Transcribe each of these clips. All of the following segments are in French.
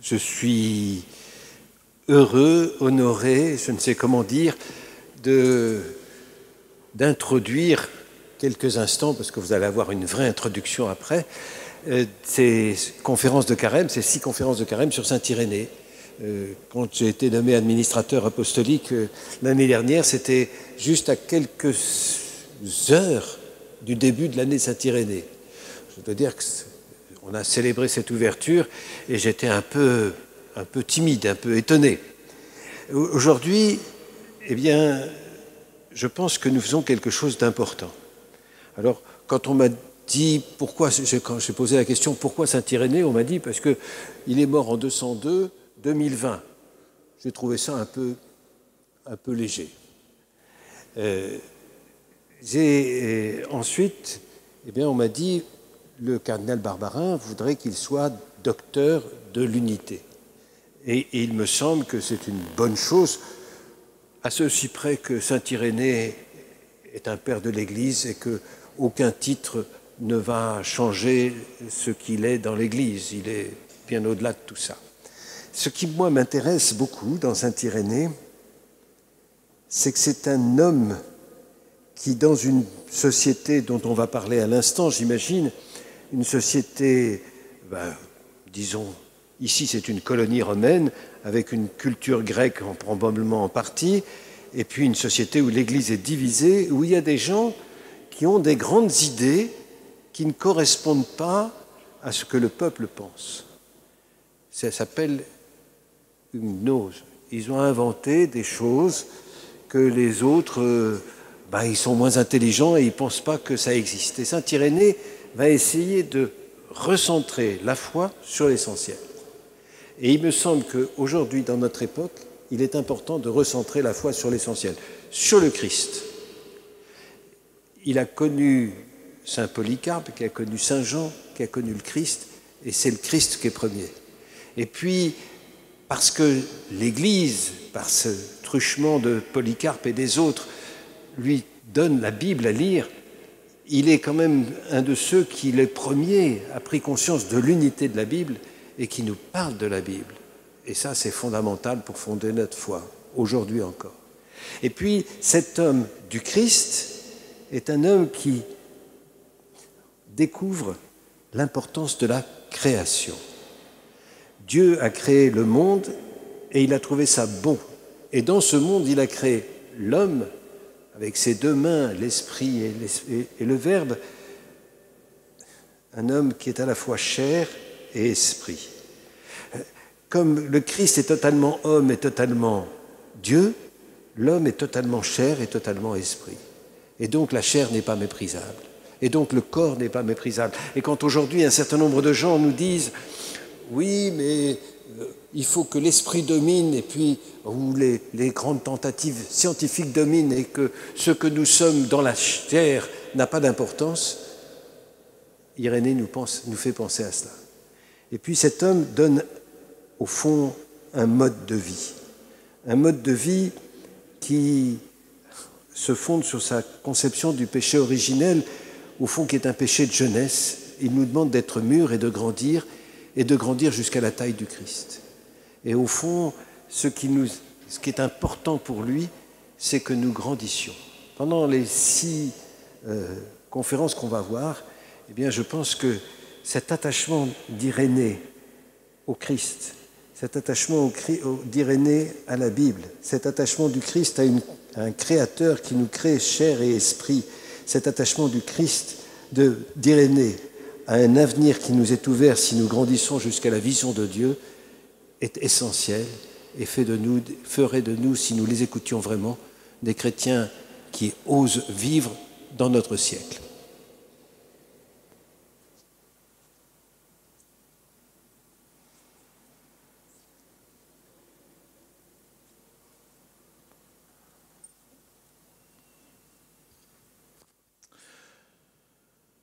Je suis heureux, honoré, je ne sais comment dire, d'introduire quelques instants, parce que vous allez avoir une vraie introduction après, ces conférences de carême, ces 6 conférences de carême sur Saint-Irénée. Quand j'ai été nommé administrateur apostolique l'année dernière, c'était juste à quelques heures du début de l'année Saint-Irénée. Je dois dire qu'on a célébré cette ouverture et j'étais un peu timide, un peu étonné. Aujourd'hui, eh bien, je pense que nous faisons quelque chose d'important. Alors, quand on m'a dit pourquoi, quand j'ai posé la question pourquoi Saint-Irénée, on m'a dit parce qu'il est mort en 202, 2020. J'ai trouvé ça un peu léger. Ensuite, eh bien, on m'a dit le cardinal Barbarin voudrait qu'il soit docteur de l'unité. Et il me semble que c'est une bonne chose, à ceci près que Saint-Irénée est un père de l'Église et qu'aucun titre ne va changer ce qu'il est dans l'Église. Il est bien au-delà de tout ça. Ce qui, moi, m'intéresse beaucoup dans Saint-Irénée, c'est que c'est un homme qui, dans une société dont on va parler à l'instant, j'imagine, une société, disons, ici c'est une colonie romaine, avec une culture grecque probablement en partie, et puis une société où l'Église est divisée, où il y a des gens qui ont des grandes idées qui ne correspondent pas à ce que le peuple pense. Ça s'appelle une gnose. Ils ont inventé des choses que les autres, ils sont moins intelligents et ils ne pensent pas que ça existe. Et Saint-Irénée va essayer de recentrer la foi sur l'essentiel. Et il me semble qu'aujourd'hui, dans notre époque, il est important de recentrer la foi sur l'essentiel, sur le Christ. Il a connu Saint Polycarpe, qui a connu Saint Jean, qui a connu le Christ, et c'est le Christ qui est premier. Et puis, parce que l'Église, par ce truchement de Polycarpe et des autres, lui donne la Bible à lire, il est quand même un de ceux qui, les premiers, a pris conscience de l'unité de la Bible et qui nous parle de la Bible. Et ça, c'est fondamental pour fonder notre foi, aujourd'hui encore. Et puis, cet homme du Christ est un homme qui découvre l'importance de la création. Dieu a créé le monde et il a trouvé ça bon. Et dans ce monde, il a créé l'homme avec ses 2 mains, l'esprit et le verbe, un homme qui est à la fois chair et esprit. Comme le Christ est totalement homme et totalement Dieu, l'homme est totalement chair et totalement esprit. Et donc la chair n'est pas méprisable. Et donc le corps n'est pas méprisable. Et quand aujourd'hui un certain nombre de gens nous disent « oui, mais il faut que l'esprit domine et puis où les grandes tentatives scientifiques dominent et que ce que nous sommes dans la chair n'a pas d'importance », Irénée nous fait penser à cela. Et puis cet homme donne au fond un mode de vie qui se fonde sur sa conception du péché originel, au fond qui est un péché de jeunesse. Il nous demande d'être mûrs et de grandir jusqu'à la taille du Christ. Et au fond, ce qui est important pour lui, c'est que nous grandissions. Pendant les 6 conférences qu'on va voir, eh bien, je pense que cet attachement d'Irénée au Christ, cet attachement d'Irénée à la Bible, cet attachement du Christ à un créateur qui nous crée chair et esprit, cet attachement du Christ, d'Irénée à un avenir qui nous est ouvert si nous grandissons jusqu'à la vision de Dieu, est essentiel et ferait de nous, si nous les écoutions vraiment, des chrétiens qui osent vivre dans notre siècle.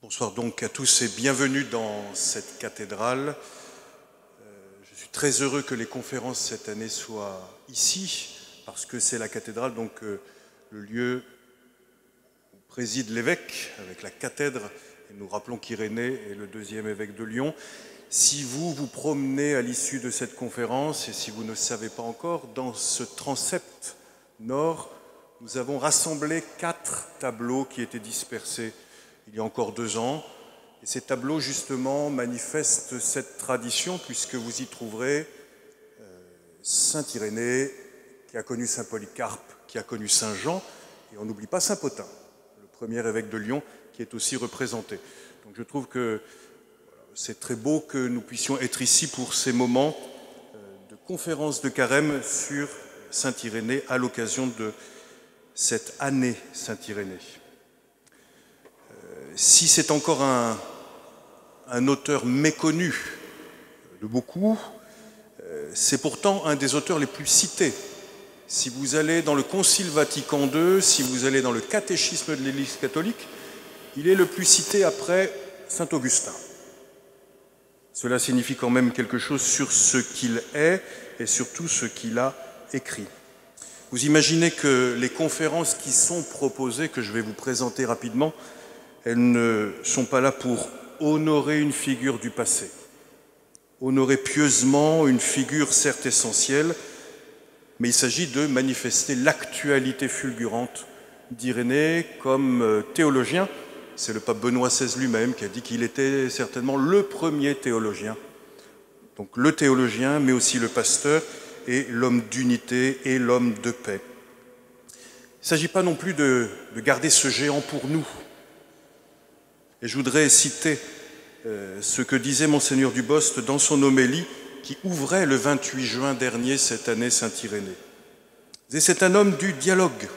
Bonsoir donc à tous et bienvenue dans cette cathédrale. Je suis très heureux que les conférences cette année soient ici, parce que c'est la cathédrale, donc le lieu où préside l'évêque avec la cathèdre. Et nous rappelons qu'Irénée est le 2e évêque de Lyon. Si vous vous promenez à l'issue de cette conférence, et si vous ne le savez pas encore, dans ce transept nord, nous avons rassemblé 4 tableaux qui étaient dispersés il y a encore 2 ans. Et ces tableaux, justement, manifestent cette tradition, puisque vous y trouverez Saint Irénée, qui a connu Saint Polycarpe, qui a connu Saint Jean, et on n'oublie pas Saint Pothin, le premier évêque de Lyon, qui est aussi représenté. Donc je trouve que c'est très beau que nous puissions être ici pour ces moments de conférence de carême sur Saint Irénée à l'occasion de cette année Saint Irénée. Si c'est encore un auteur méconnu de beaucoup, c'est pourtant un des auteurs les plus cités. Si vous allez dans le Concile Vatican II, si vous allez dans le catéchisme de l'Église catholique, il est le plus cité après Saint Augustin. Cela signifie quand même quelque chose sur ce qu'il est et surtout ce qu'il a écrit. Vous imaginez que les conférences qui sont proposées, que je vais vous présenter rapidement, elles ne sont pas là pour honorer une figure du passé, honorer pieusement une figure certes essentielle, mais il s'agit de manifester l'actualité fulgurante d'Irénée comme théologien. C'est le pape Benoît XVI lui-même qui a dit qu'il était certainement le premier théologien. Donc le théologien, mais aussi le pasteur et l'homme d'unité et l'homme de paix. Il ne s'agit pas non plus de garder ce géant pour nous. Et je voudrais citer ce que disait Monseigneur Dubost dans son homélie qui ouvrait le 28 juin dernier cette année Saint-Irénée. C'est un homme du dialogue,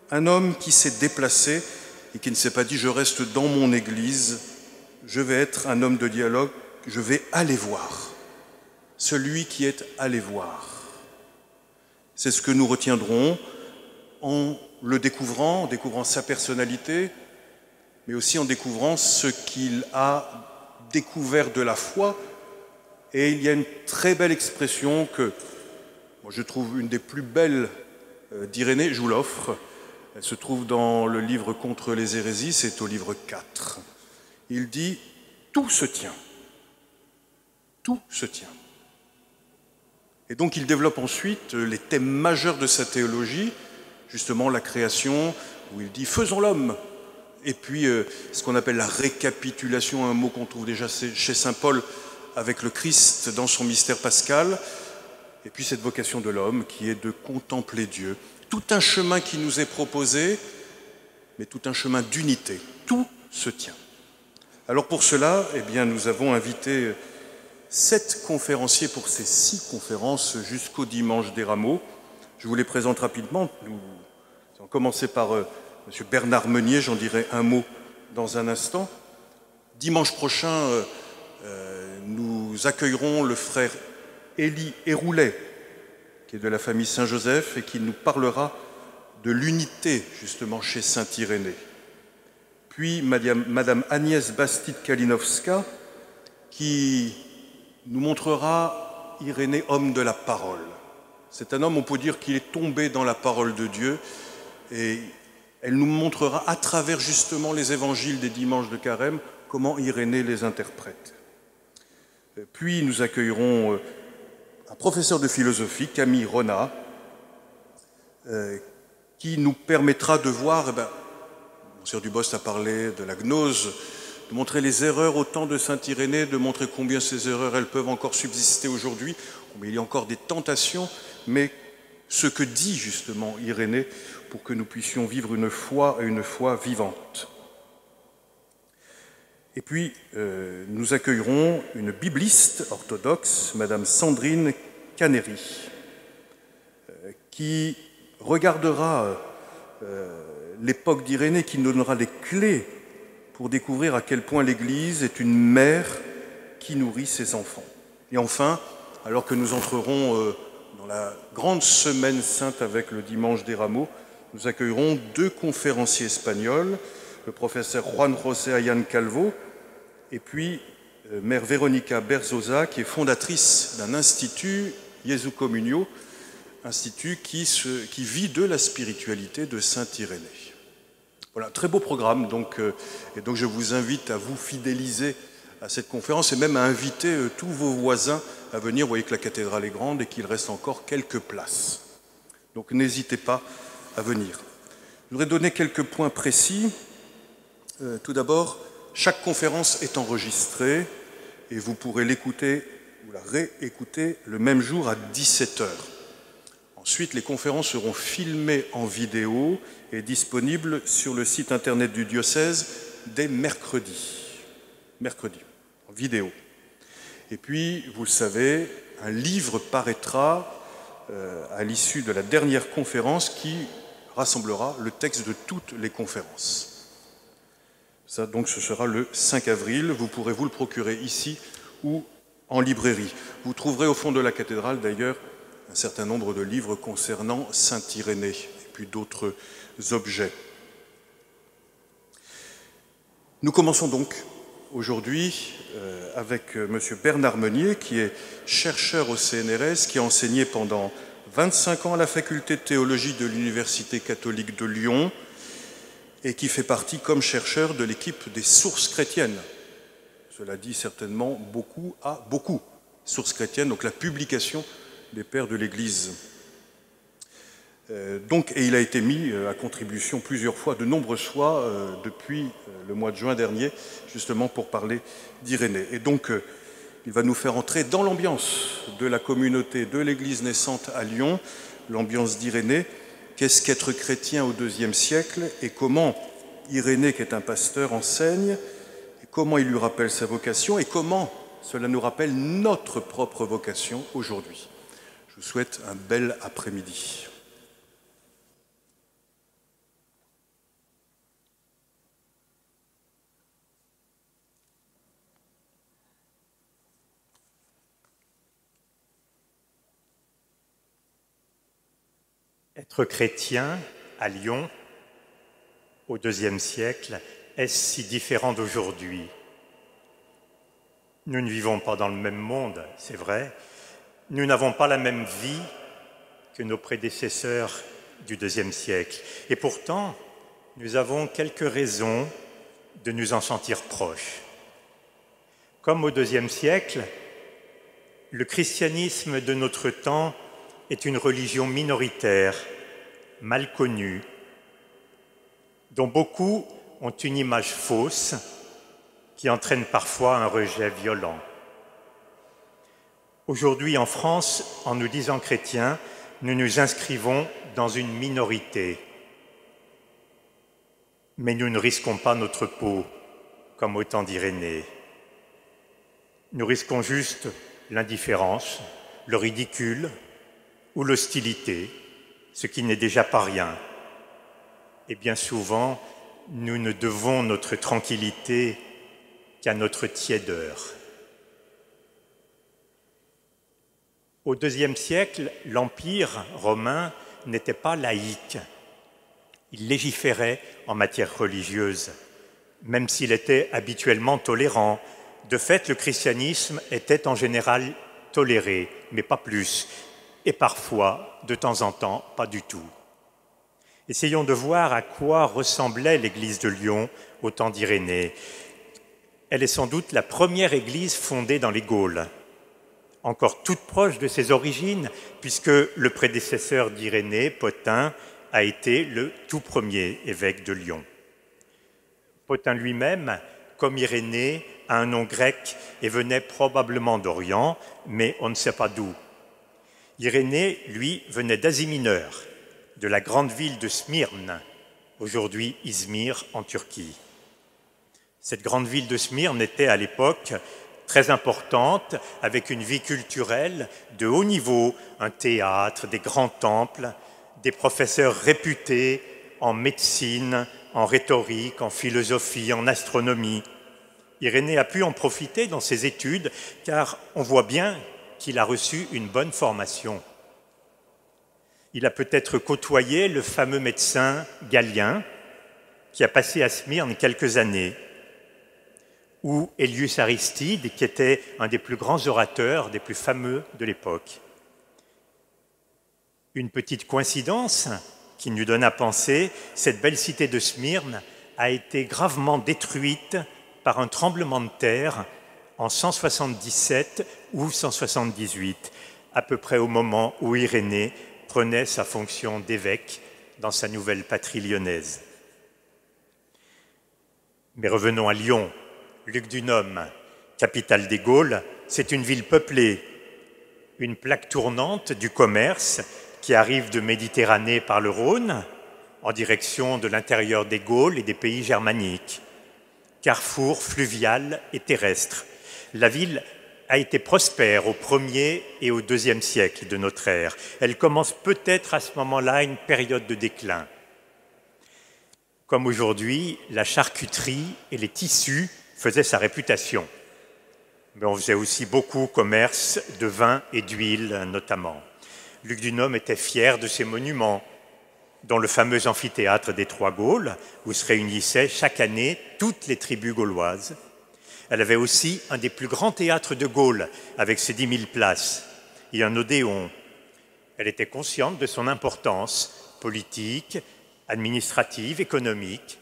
un homme qui s'est déplacé et qui ne s'est pas dit « je reste dans mon église, je vais être un homme de dialogue, je vais aller voir ». Celui qui est allé voir. C'est ce que nous retiendrons en le découvrant, en découvrant sa personnalité, mais aussi en découvrant ce qu'il a découvert de la foi. Et il y a une très belle expression que moi, je trouve une des plus belles d'Irénée, je vous l'offre. Elle se trouve dans le livre Contre les hérésies, c'est au livre 4. Il dit « tout se tient ». Tout se tient. Et donc il développe ensuite les thèmes majeurs de sa théologie, justement la création, où il dit « faisons l'homme ». Et puis ce qu'on appelle la récapitulation, un mot qu'on trouve déjà chez saint Paul avec le Christ dans son mystère pascal. Et puis cette vocation de l'homme qui est de contempler Dieu. Tout un chemin qui nous est proposé, mais tout un chemin d'unité. Tout se tient. Alors pour cela, eh bien, nous avons invité 7 conférenciers pour ces 6 conférences jusqu'au dimanche des Rameaux. Je vous les présente rapidement. Nous allons commencer par M. Bernard Meunier, j'en dirai un mot dans un instant. Dimanche prochain, nous accueillerons le frère Élie Héroulet, qui est de la famille Saint-Joseph et qui nous parlera de l'unité justement chez Saint-Irénée. Puis Madame Agnès Bastide-Kalinowska, qui nous montrera Irénée, homme de la parole. C'est un homme, on peut dire qu'il est tombé dans la parole de Dieu, et elle nous montrera à travers justement les évangiles des dimanches de carême comment Irénée les interprète. Puis nous accueillerons un professeur de philosophie, Camille Ronat, qui nous permettra de voir, Monsieur Dubost a parlé de la gnose, de montrer les erreurs au temps de Saint-Irénée, de montrer combien ces erreurs, elles peuvent encore subsister aujourd'hui, combien il y a encore des tentations, mais ce que dit justement Irénée pour que nous puissions vivre une foi vivante. Et puis, nous accueillerons une bibliste orthodoxe, Madame Sandrine Canéry, qui regardera l'époque d'Irénée, qui nous donnera les clés pour découvrir à quel point l'Église est une mère qui nourrit ses enfants. Et enfin, alors que nous entrerons dans la grande semaine sainte avec le dimanche des Rameaux, nous accueillerons 2 conférenciers espagnols, le professeur Juan José Ayán Calvo et puis Mère Verónica Berzosa, qui est fondatrice d'un institut, Jesu Communio, institut qui vit de la spiritualité de Saint-Irénée. Voilà, très beau programme, et donc je vous invite à vous fidéliser à cette conférence et même à inviter tous vos voisins à venir. Vous voyez que la cathédrale est grande et qu'il reste encore quelques places. Donc n'hésitez pas à venir. Je voudrais donner quelques points précis. Tout d'abord, chaque conférence est enregistrée et vous pourrez l'écouter ou la réécouter le même jour à 17 h. Ensuite, les conférences seront filmées en vidéo et disponibles sur le site internet du diocèse dès mercredi, en vidéo. Et puis, vous le savez, un livre paraîtra à l'issue de la dernière conférence qui rassemblera le texte de toutes les conférences. Ça, donc, ce sera le 5 avril. Vous pourrez vous le procurer ici ou en librairie. Vous trouverez au fond de la cathédrale, d'ailleurs, un certain nombre de livres concernant Saint Irénée et puis d'autres objets. Nous commençons donc aujourd'hui avec M. Bernard Meunier, qui est chercheur au CNRS, qui a enseigné pendant 25 ans à la faculté de théologie de l'Université catholique de Lyon et qui fait partie comme chercheur de l'équipe des sources chrétiennes. Cela dit certainement beaucoup à beaucoup. Sources chrétiennes, donc la publication des pères de l'Église. Et il a été mis à contribution plusieurs fois, de nombreuses fois, depuis le mois de juin dernier, justement pour parler d'Irénée. Et donc, il va nous faire entrer dans l'ambiance de la communauté de l'Église naissante à Lyon, l'ambiance d'Irénée. Qu'est-ce qu'être chrétien au IIe siècle et comment Irénée, qui est un pasteur, enseigne, et comment il lui rappelle sa vocation et comment cela nous rappelle notre propre vocation aujourd'hui. Je vous souhaite un bel après-midi. Être chrétien à Lyon, au IIe siècle, est-ce si différent d'aujourd'hui? Nous ne vivons pas dans le même monde, c'est vrai. Nous n'avons pas la même vie que nos prédécesseurs du IIe siècle. Et pourtant, nous avons quelques raisons de nous en sentir proches. Comme au IIe siècle, le christianisme de notre temps est une religion minoritaire, mal connue, dont beaucoup ont une image fausse qui entraîne parfois un rejet violent. Aujourd'hui, en France, en nous disant chrétiens, nous nous inscrivons dans une minorité. Mais nous ne risquons pas notre peau, comme au temps d'Irénée. Nous risquons juste l'indifférence, le ridicule ou l'hostilité, ce qui n'est déjà pas rien. Et bien souvent, nous ne devons notre tranquillité qu'à notre tiédeur. Au IIe siècle, l'Empire romain n'était pas laïque. Il légiférait en matière religieuse, même s'il était habituellement tolérant. De fait, le christianisme était en général toléré, mais pas plus, et parfois, de temps en temps, pas du tout. Essayons de voir à quoi ressemblait l'église de Lyon au temps d'Irénée. Elle est sans doute la première église fondée dans les Gaules, encore toute proche de ses origines, puisque le prédécesseur d'Irénée, Pothin, a été le tout premier évêque de Lyon. Pothin lui-même, comme Irénée, a un nom grec et venait probablement d'Orient, mais on ne sait pas d'où. Irénée, lui, venait d'Asie mineure, de la grande ville de Smyrne, aujourd'hui Izmir en Turquie. Cette grande ville de Smyrne était à l'époque très importante, avec une vie culturelle de haut niveau, un théâtre, des grands temples, des professeurs réputés en médecine, en rhétorique, en philosophie, en astronomie. Irénée a pu en profiter dans ses études, car on voit bien qu'il a reçu une bonne formation. Il a peut-être côtoyé le fameux médecin Galien, qui a passé à Smyrne quelques années, ou Élius Aristide, qui était un des plus grands orateurs, des plus fameux de l'époque. Une petite coïncidence qui nous donne à penser, cette belle cité de Smyrne a été gravement détruite par un tremblement de terre en 177 ou 178, à peu près au moment où Irénée prenait sa fonction d'évêque dans sa nouvelle patrie lyonnaise. Mais revenons à Lyon. Lugdunum, capitale des Gaules, c'est une ville peuplée, une plaque tournante du commerce qui arrive de Méditerranée par le Rhône en direction de l'intérieur des Gaules et des pays germaniques. Carrefour fluvial et terrestre. La ville a été prospère au 1er et au 2e siècle de notre ère. Elle commence peut-être à ce moment-là une période de déclin. Comme aujourd'hui, la charcuterie et les tissus faisaient sa réputation. Mais on faisait aussi beaucoup commerce de vin et d'huile notamment. Lugdunum était fier de ses monuments, dont le fameux amphithéâtre des Trois Gaules, où se réunissaient chaque année toutes les tribus gauloises. Elle avait aussi un des plus grands théâtres de Gaule, avec ses 10 000 places, et un odéon. Elle était consciente de son importance politique, administrative, économique.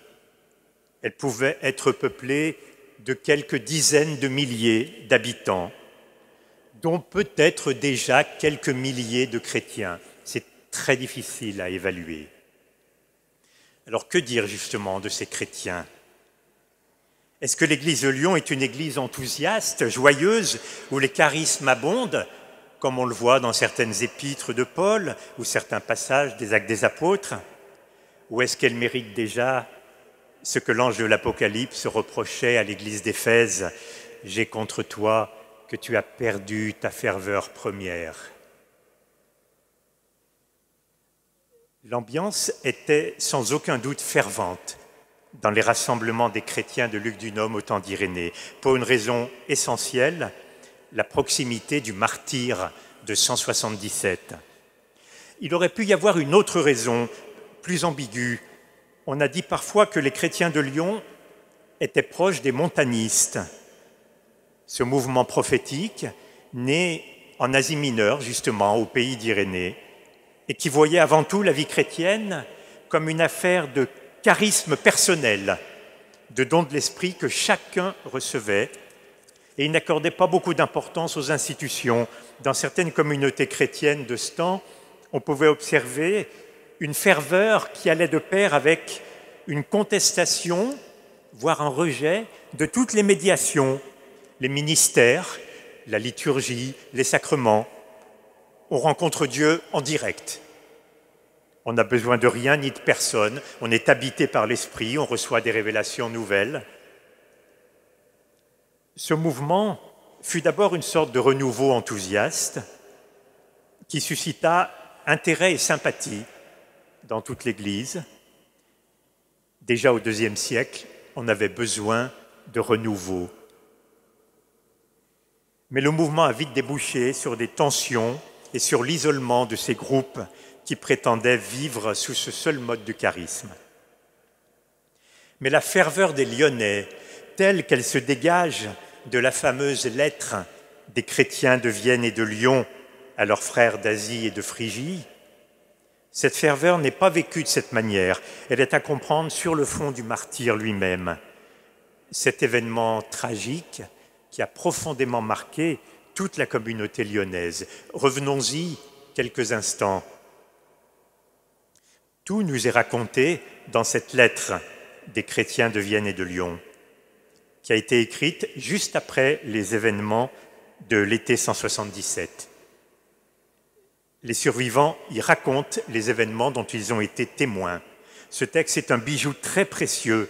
Elle pouvait être peuplée de quelques dizaines de milliers d'habitants, dont peut-être déjà quelques milliers de chrétiens. C'est très difficile à évaluer. Alors que dire justement de ces chrétiens? Est-ce que l'Église de Lyon est une église enthousiaste, joyeuse, où les charismes abondent, comme on le voit dans certaines épîtres de Paul ou certains passages des Actes des Apôtres? Ou est-ce qu'elle mérite déjà ce que l'ange de l'Apocalypse reprochait à l'Église d'Éphèse? « J'ai contre toi que tu as perdu ta ferveur première ». L'ambiance était sans aucun doute fervente dans les rassemblements des chrétiens de Lugdunum au temps d'Irénée, pour une raison essentielle, la proximité du martyre de 177. Il aurait pu y avoir une autre raison, plus ambiguë. On a dit parfois que les chrétiens de Lyon étaient proches des montanistes. Ce mouvement prophétique, né en Asie mineure, justement, au pays d'Irénée, et qui voyait avant tout la vie chrétienne comme une affaire de charisme personnel, de dons de l'esprit que chacun recevait, et il n'accordait pas beaucoup d'importance aux institutions. Dans certaines communautés chrétiennes de ce temps, on pouvait observer une ferveur qui allait de pair avec une contestation, voire un rejet, de toutes les médiations, les ministères, la liturgie, les sacrements. On rencontre Dieu en direct. On n'a besoin de rien ni de personne. On est habité par l'Esprit, on reçoit des révélations nouvelles. Ce mouvement fut d'abord une sorte de renouveau enthousiaste qui suscita intérêt et sympathie dans toute l'Église. Déjà au IIe siècle, on avait besoin de renouveau. Mais le mouvement a vite débouché sur des tensions et sur l'isolement de ces groupes qui prétendaient vivre sous ce seul mode de charisme. Mais la ferveur des Lyonnais, telle qu'elle se dégage de la fameuse lettre des chrétiens de Vienne et de Lyon à leurs frères d'Asie et de Phrygie, cette ferveur n'est pas vécue de cette manière. Elle est à comprendre sur le fond du martyre lui-même. Cet événement tragique qui a profondément marqué toute la communauté lyonnaise. Revenons-y quelques instants. Tout nous est raconté dans cette lettre des chrétiens de Vienne et de Lyon, qui a été écrite juste après les événements de l'été 177. Les survivants y racontent les événements dont ils ont été témoins. Ce texte est un bijou très précieux.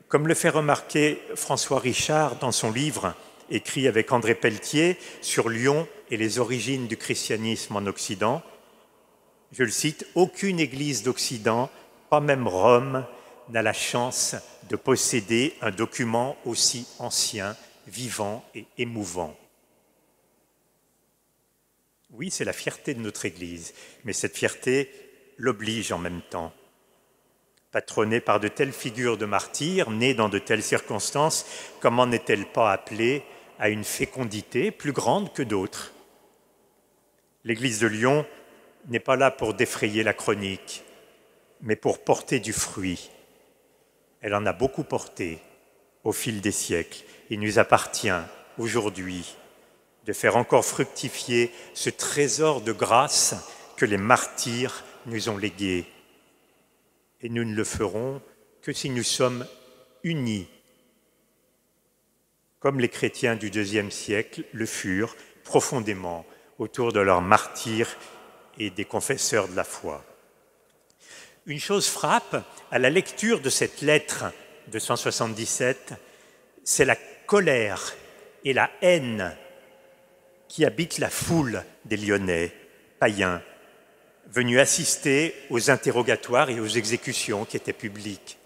Comme le fait remarquer François Richard dans son livre, écrit avec André Pelletier, sur Lyon et les origines du christianisme en Occident, je le cite, « Aucune église d'Occident, pas même Rome, n'a la chance de posséder un document aussi ancien, vivant et émouvant. » Oui, c'est la fierté de notre Église, mais cette fierté l'oblige en même temps. Patronnée par de telles figures de martyrs, nées dans de telles circonstances, comment n'est-elle pas appelée à une fécondité plus grande que d'autres? L'Église de Lyon n'est pas là pour défrayer la chronique, mais pour porter du fruit. Elle en a beaucoup porté au fil des siècles. Il nous appartient aujourd'hui de faire encore fructifier ce trésor de grâce que les martyrs nous ont légué. Et nous ne le ferons que si nous sommes unis, comme les chrétiens du IIe siècle le furent profondément autour de leurs martyrs et des confesseurs de la foi. Une chose frappe à la lecture de cette lettre de 177, c'est la colère et la haine qui habitent la foule des Lyonnais païens, venus assister aux interrogatoires et aux exécutions qui étaient publiques.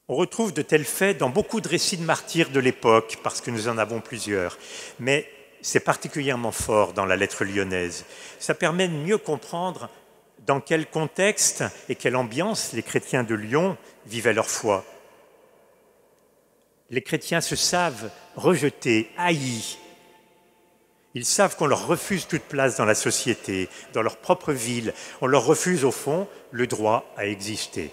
On retrouve de tels faits dans beaucoup de récits de martyrs de l'époque, parce que nous en avons plusieurs, mais c'est particulièrement fort dans la lettre lyonnaise. Ça permet de mieux comprendre dans quel contexte et quelle ambiance les chrétiens de Lyon vivaient leur foi. Les chrétiens se savent rejetés, haïs. Ils savent qu'on leur refuse toute place dans la société, dans leur propre ville. On leur refuse, au fond, le droit à exister.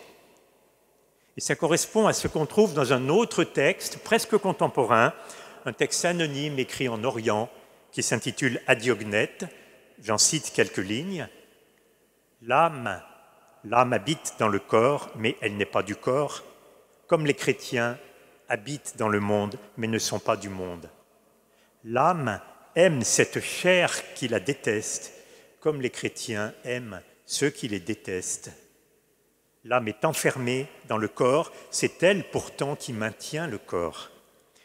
Et ça correspond à ce qu'on trouve dans un autre texte, presque contemporain, un texte anonyme écrit en Orient, qui s'intitule « Adiognète ». J'en cite quelques lignes. « L'âme habite dans le corps, mais elle n'est pas du corps, comme les chrétiens habitent dans le monde, mais ne sont pas du monde. L'âme aime cette chair qui la déteste, comme les chrétiens aiment ceux qui les détestent. L'âme est enfermée dans le corps, c'est elle pourtant qui maintient le corps.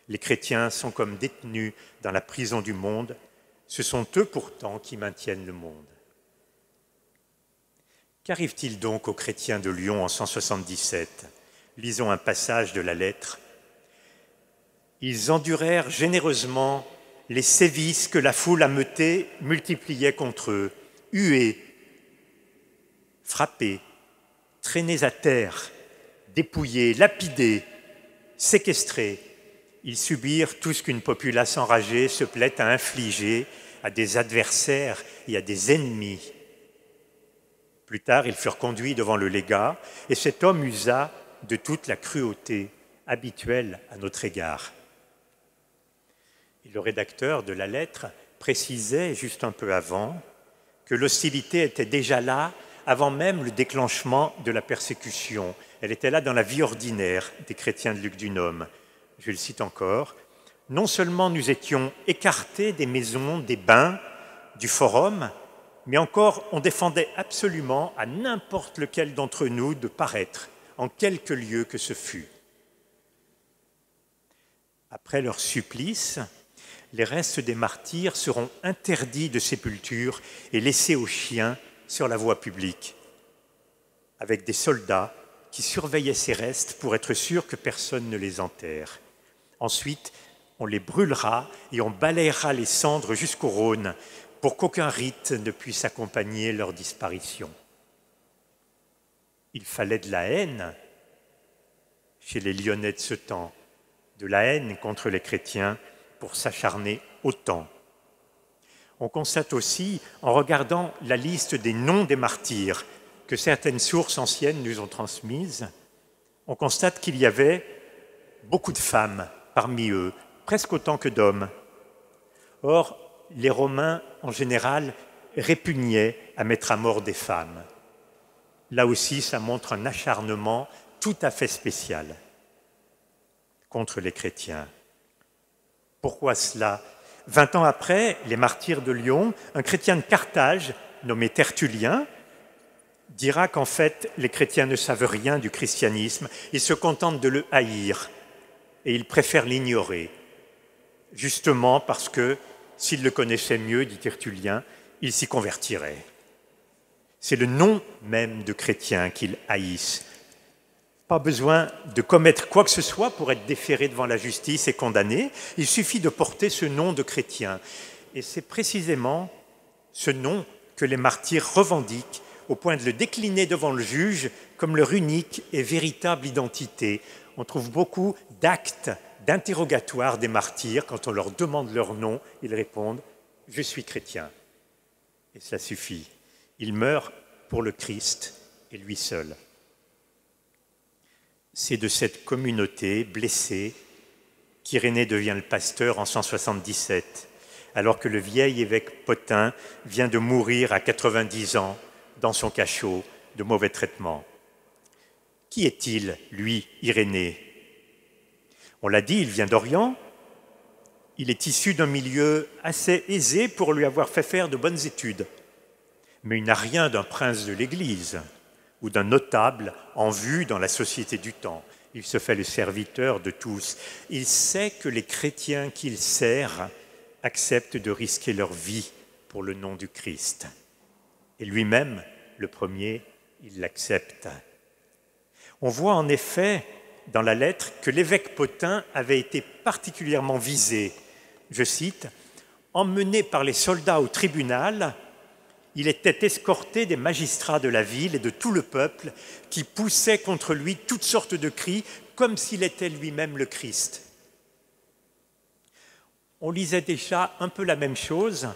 Les chrétiens sont comme détenus dans la prison du monde, ce sont eux pourtant qui maintiennent le monde. » Qu'arrive-t-il donc aux chrétiens de Lyon en 177 ? Lisons un passage de la lettre. « Ils endurèrent généreusement les sévices que la foule ameutée multipliait contre eux, hués, frappés, traînés à terre, dépouillés, lapidés, séquestrés. Ils subirent tout ce qu'une populace enragée se plaît à infliger à des adversaires et à des ennemis. Plus tard, ils furent conduits devant le légat, et cet homme usa de toute la cruauté habituelle à notre égard. » Et le rédacteur de la lettre précisait, juste un peu avant, que l'hostilité était déjà là avant même le déclenchement de la persécution. Elle était là dans la vie ordinaire des chrétiens de Lugdunum. Je le cite encore. « Non seulement nous étions écartés des maisons, des bains, du forum, mais encore on défendait absolument à n'importe lequel d'entre nous de paraître, en quelque lieu que ce fût. » Après leur supplice, les restes des martyrs seront interdits de sépulture et laissés aux chiens sur la voie publique, avec des soldats qui surveillaient ces restes pour être sûrs que personne ne les enterre. Ensuite, on les brûlera et on balayera les cendres jusqu'au Rhône pour qu'aucun rite ne puisse accompagner leur disparition. Il fallait de la haine chez les Lyonnais de ce temps, de la haine contre les chrétiens pour s'acharner autant. On constate aussi, en regardant la liste des noms des martyrs que certaines sources anciennes nous ont transmises, on constate qu'il y avait beaucoup de femmes parmi eux, presque autant que d'hommes. Or, les Romains, en général, répugnaient à mettre à mort des femmes. Là aussi, ça montre un acharnement tout à fait spécial contre les chrétiens. Pourquoi cela ? 20 ans après, les martyrs de Lyon, un chrétien de Carthage, nommé Tertullien, dira qu'en fait, les chrétiens ne savent rien du christianisme, ils se contentent de le haïr et ils préfèrent l'ignorer, justement parce que s'ils le connaissaient mieux, dit Tertullien, ils s'y convertiraient. C'est le nom même de chrétien qu'ils haïssent. Pas besoin de commettre quoi que ce soit pour être déféré devant la justice et condamné. Il suffit de porter ce nom de chrétien. Et c'est précisément ce nom que les martyrs revendiquent au point de le décliner devant le juge comme leur unique et véritable identité. On trouve beaucoup d'actes d'interrogatoire des martyrs. Quand on leur demande leur nom, ils répondent « Je suis chrétien ». Et cela suffit. Ils meurent pour le Christ et lui seul. C'est de cette communauté blessée qu'Irénée devient le pasteur en 177, alors que le vieil évêque Pothin vient de mourir à 90 ans dans son cachot de mauvais traitements. Qui est-il, lui, Irénée? On l'a dit, il vient d'Orient. Il est issu d'un milieu assez aisé pour lui avoir fait faire de bonnes études. Mais il n'a rien d'un prince de l'Église ou d'un notable en vue dans la société du temps. Il se fait le serviteur de tous. Il sait que les chrétiens qu'il sert acceptent de risquer leur vie pour le nom du Christ. Et lui-même, le premier, il l'accepte. On voit en effet dans la lettre que l'évêque Pothin avait été particulièrement visé. Je cite, « Emmené par les soldats au tribunal, il était escorté des magistrats de la ville et de tout le peuple qui poussaient contre lui toutes sortes de cris comme s'il était lui-même le Christ. » On lisait déjà un peu la même chose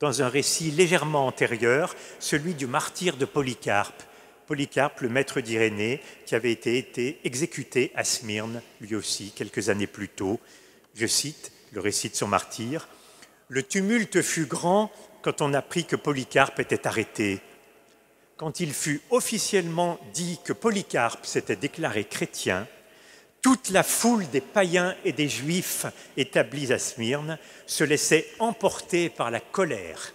dans un récit légèrement antérieur, celui du martyre de Polycarpe. Polycarpe, le maître d'Irénée, qui avait été exécuté à Smyrne, lui aussi, quelques années plus tôt. Je cite le récit de son martyre. « Le tumulte fut grand quand on apprit que Polycarpe était arrêté. Quand il fut officiellement dit que Polycarpe s'était déclaré chrétien, toute la foule des païens et des juifs établis à Smyrne se laissait emporter par la colère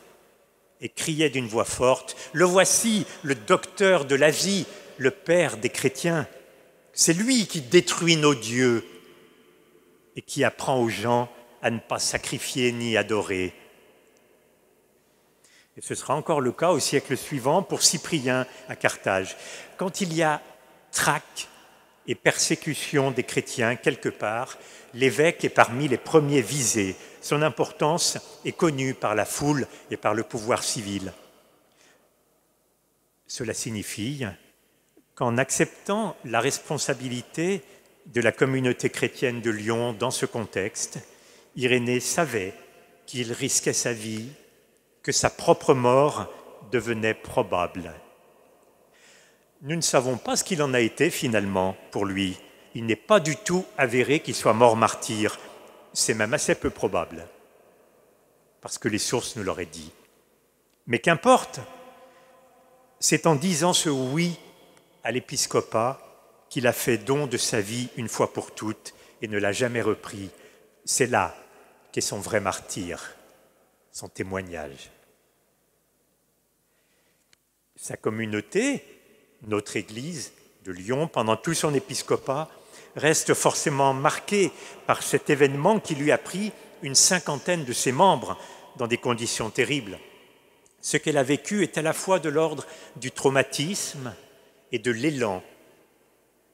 et criait d'une voix forte « Le voici, le docteur de la vie, le père des chrétiens. C'est lui qui détruit nos dieux et qui apprend aux gens à ne pas sacrifier ni adorer. » Et ce sera encore le cas au siècle suivant pour Cyprien à Carthage. Quand il y a traque et persécution des chrétiens quelque part, l'évêque est parmi les premiers visés. Son importance est connue par la foule et par le pouvoir civil. Cela signifie qu'en acceptant la responsabilité de la communauté chrétienne de Lyon dans ce contexte, Irénée savait qu'il risquait sa vie, que sa propre mort devenait probable. Nous ne savons pas ce qu'il en a été finalement pour lui. Il n'est pas du tout avéré qu'il soit mort martyr. C'est même assez peu probable, parce que les sources nous l'auraient dit. Mais qu'importe, c'est en disant ce oui à l'épiscopat qu'il a fait don de sa vie une fois pour toutes et ne l'a jamais repris. C'est là qu'est son vrai martyr, son témoignage. Sa communauté, notre Église de Lyon, pendant tout son épiscopat, reste forcément marquée par cet événement qui lui a pris une cinquantaine de ses membres dans des conditions terribles. Ce qu'elle a vécu est à la fois de l'ordre du traumatisme et de l'élan.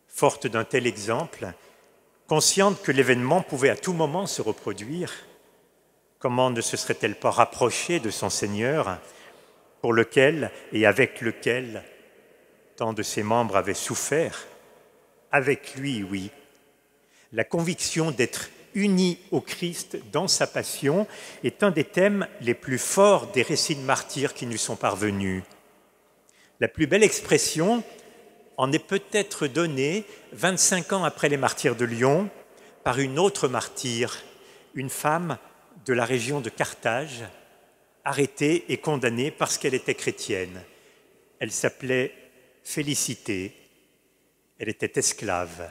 Forte d'un tel exemple, consciente que l'événement pouvait à tout moment se reproduire, comment ne se serait-elle pas rapprochée de son Seigneur, pour lequel et avec lequel tant de ses membres avaient souffert? Avec lui, oui. La conviction d'être unis au Christ dans sa passion est un des thèmes les plus forts des récits de martyrs qui nous sont parvenus. La plus belle expression en est peut-être donnée 25 ans après les martyrs de Lyon par une autre martyre, une femme de la région de Carthage, arrêtée et condamnée parce qu'elle était chrétienne. Elle s'appelait Félicité, elle était esclave.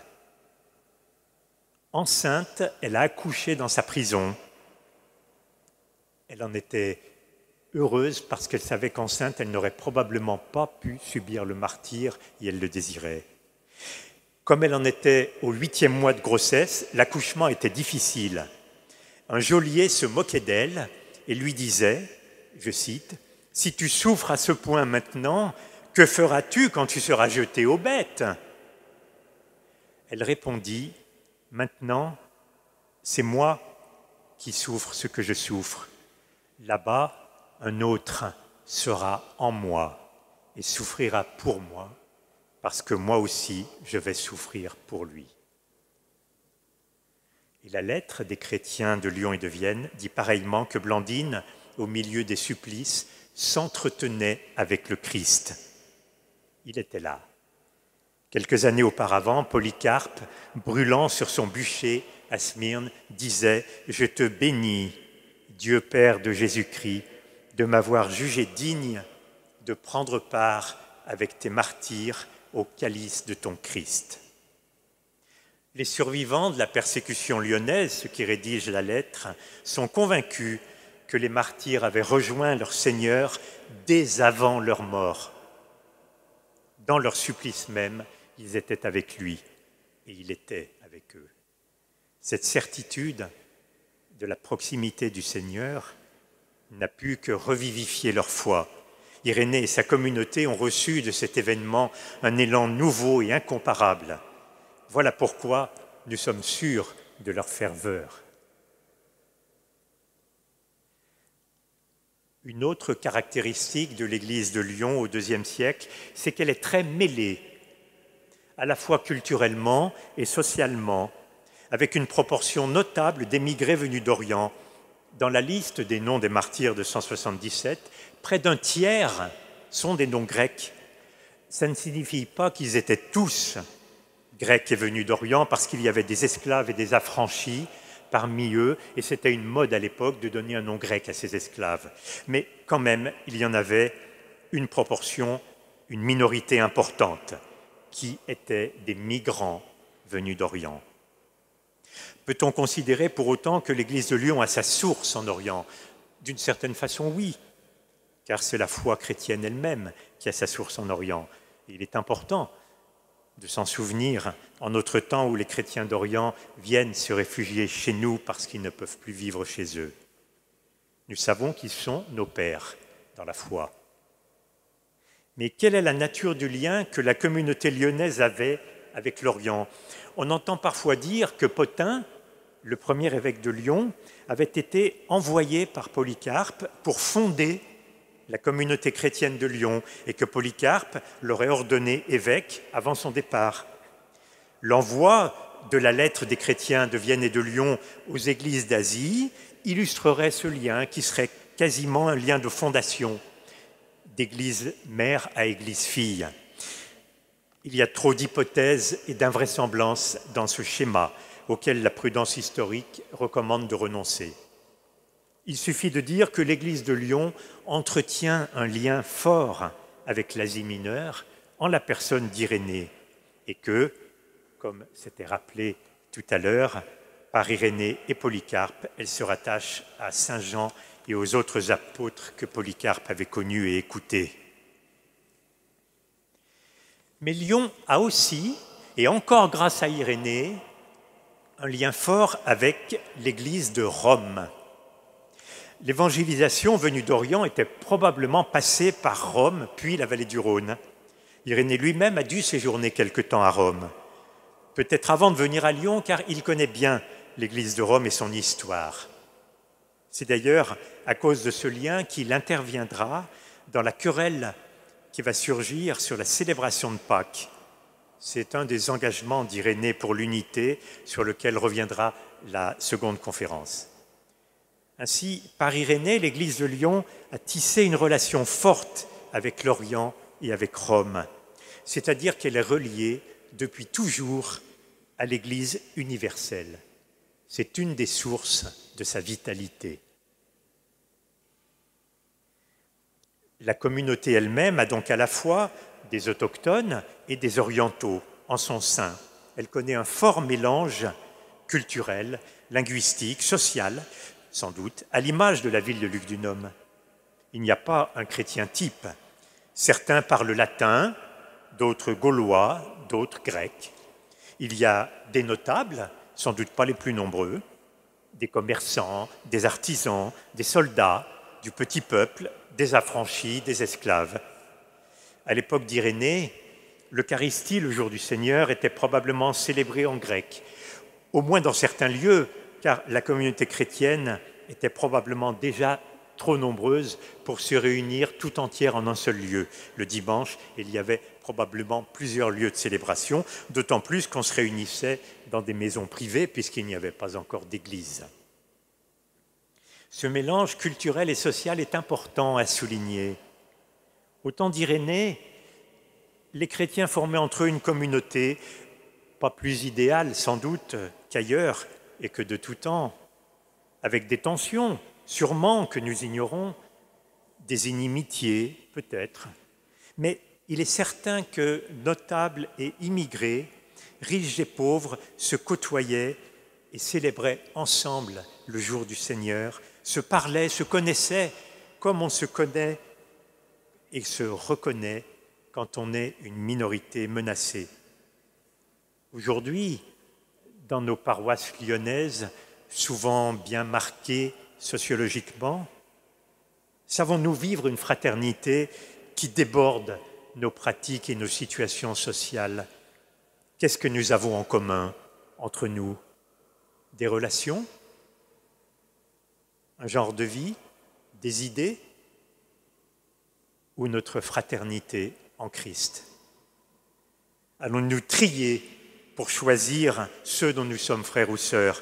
Enceinte, elle a accouché dans sa prison. Elle en était heureuse parce qu'elle savait qu'enceinte, elle n'aurait probablement pas pu subir le martyre et elle le désirait. Comme elle en était au 8e mois de grossesse, l'accouchement était difficile. Un geôlier se moquait d'elle et lui disait, je cite, « Si tu souffres à ce point maintenant, que feras-tu quand tu seras jeté aux bêtes ?» Elle répondit, « Maintenant, c'est moi qui souffre ce que je souffre. Là-bas, un autre sera en moi et souffrira pour moi, parce que moi aussi, je vais souffrir pour lui. » Et la lettre des chrétiens de Lyon et de Vienne dit pareillement que Blandine, au milieu des supplices, s'entretenait avec le Christ. Il était là. Quelques années auparavant, Polycarpe, brûlant sur son bûcher à Smyrne, disait « Je te bénis, Dieu Père de Jésus-Christ, de m'avoir jugé digne de prendre part avec tes martyrs au calice de ton Christ. » Les survivants de la persécution lyonnaise, ceux qui rédigent la lettre, sont convaincus que les martyrs avaient rejoint leur Seigneur dès avant leur mort. Dans leur supplice même, ils étaient avec lui et il était avec eux. Cette certitude de la proximité du Seigneur n'a pu que revivifier leur foi. Irénée et sa communauté ont reçu de cet événement un élan nouveau et incomparable. Voilà pourquoi nous sommes sûrs de leur ferveur. Une autre caractéristique de l'Église de Lyon au IIe siècle, c'est qu'elle est très mêlée, à la fois culturellement et socialement, avec une proportion notable d'émigrés venus d'Orient. Dans la liste des noms des martyrs de 177, près d'un tiers sont des noms grecs. Ça ne signifie pas qu'ils étaient tous grecs et venus d'Orient, parce qu'il y avait des esclaves et des affranchis parmi eux, et c'était une mode à l'époque de donner un nom grec à ces esclaves. Mais quand même, il y en avait une proportion, une minorité importante, qui étaient des migrants venus d'Orient. Peut-on considérer pour autant que l'Église de Lyon a sa source en Orient? D'une certaine façon, oui, car c'est la foi chrétienne elle-même qui a sa source en Orient. Et il est important de s'en souvenir en notre temps où les chrétiens d'Orient viennent se réfugier chez nous parce qu'ils ne peuvent plus vivre chez eux. Nous savons qu'ils sont nos pères dans la foi. Mais quelle est la nature du lien que la communauté lyonnaise avait avec l'Orient? On entend parfois dire que Pothin, le premier évêque de Lyon, avait été envoyé par Polycarpe pour fonder la communauté chrétienne de Lyon et que Polycarpe l'aurait ordonné évêque avant son départ. L'envoi de la lettre des chrétiens de Vienne et de Lyon aux églises d'Asie illustrerait ce lien qui serait quasiment un lien de fondation d'église mère à église fille. Il y a trop d'hypothèses et d'invraisemblances dans ce schéma auquel la prudence historique recommande de renoncer. Il suffit de dire que l'Église de Lyon entretient un lien fort avec l'Asie mineure en la personne d'Irénée et que, comme c'était rappelé tout à l'heure, par Irénée et Polycarpe, elle se rattache à Saint Jean et aux autres apôtres que Polycarpe avait connus et écoutés. Mais Lyon a aussi, et encore grâce à Irénée, un lien fort avec l'Église de Rome. L'évangélisation venue d'Orient était probablement passée par Rome, puis la vallée du Rhône. Irénée lui-même a dû séjourner quelque temps à Rome, peut-être avant de venir à Lyon, car il connaît bien l'Église de Rome et son histoire. C'est d'ailleurs à cause de ce lien qu'il interviendra dans la querelle qui va surgir sur la célébration de Pâques. C'est un des engagements d'Irénée pour l'unité sur lequel reviendra la seconde conférence. Ainsi, par Irénée, l'Église de Lyon a tissé une relation forte avec l'Orient et avec Rome, c'est-à-dire qu'elle est reliée depuis toujours à l'Église universelle. C'est une des sources de sa vitalité. La communauté elle-même a donc à la fois des autochtones et des orientaux en son sein. Elle connaît un fort mélange culturel, linguistique, social, sans doute, à l'image de la ville de Lugdunum. Il n'y a pas un chrétien type. Certains parlent latin, d'autres gaulois, d'autres grecs. Il y a des notables, sans doute pas les plus nombreux, des commerçants, des artisans, des soldats, du petit peuple, des affranchis, des esclaves. À l'époque d'Irénée, l'Eucharistie, le jour du Seigneur, était probablement célébrée en grec, au moins dans certains lieux, car la communauté chrétienne était probablement déjà trop nombreuse pour se réunir tout entière en un seul lieu. Le dimanche, il y avait probablement plusieurs lieux de célébration, d'autant plus qu'on se réunissait dans des maisons privées puisqu'il n'y avait pas encore d'église. Ce mélange culturel et social est important à souligner. Au temps d'Irénée, les chrétiens formaient entre eux une communauté, pas plus idéale sans doute qu'ailleurs et que de tout temps, avec des tensions, sûrement que nous ignorons, des inimitiés peut-être, mais il est certain que notables et immigrés, riches et pauvres, se côtoyaient et célébraient ensemble le jour du Seigneur, se parlaient, se connaissaient comme on se connaît et se reconnaît quand on est une minorité menacée. Aujourd'hui, dans nos paroisses lyonnaises, souvent bien marquées sociologiquement, savons-nous vivre une fraternité qui déborde nos pratiques et nos situations sociales? Qu'est-ce que nous avons en commun entre nous? Des relations? Un genre de vie? Des idées? Ou notre fraternité en Christ? Allons-nous trier pour choisir ceux dont nous sommes frères ou sœurs?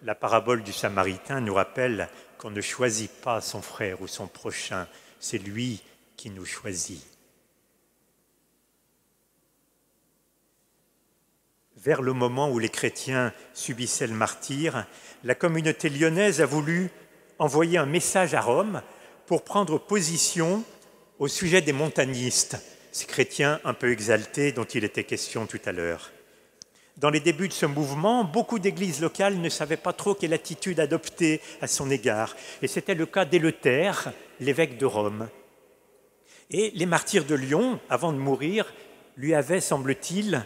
La parabole du Samaritain nous rappelle qu'on ne choisit pas son frère ou son prochain, c'est lui qui nous choisit. Vers le moment où les chrétiens subissaient le martyre, la communauté lyonnaise a voulu envoyer un message à Rome pour prendre position au sujet des montanistes, ces chrétiens un peu exaltés dont il était question tout à l'heure. Dans les débuts de ce mouvement, beaucoup d'églises locales ne savaient pas trop quelle attitude adopter à son égard. Et c'était le cas d'Éleuthère, l'évêque de Rome. Et les martyrs de Lyon, avant de mourir, lui avaient, semble-t-il,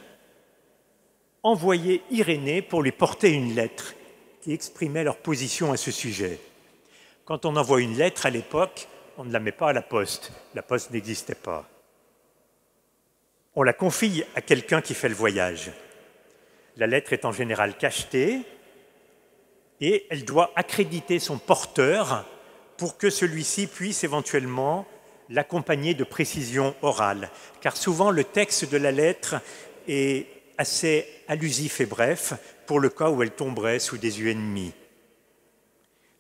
envoyé Irénée pour lui porter une lettre qui exprimait leur position à ce sujet. Quand on envoie une lettre à l'époque, on ne la met pas à la poste. La poste n'existait pas. On la confie à quelqu'un qui fait le voyage. La lettre est en général cachetée et elle doit accréditer son porteur pour que celui-ci puisse éventuellement l'accompagner de précisions orales. Car souvent, le texte de la lettre est assez allusif et bref pour le cas où elle tomberait sous des yeux ennemis.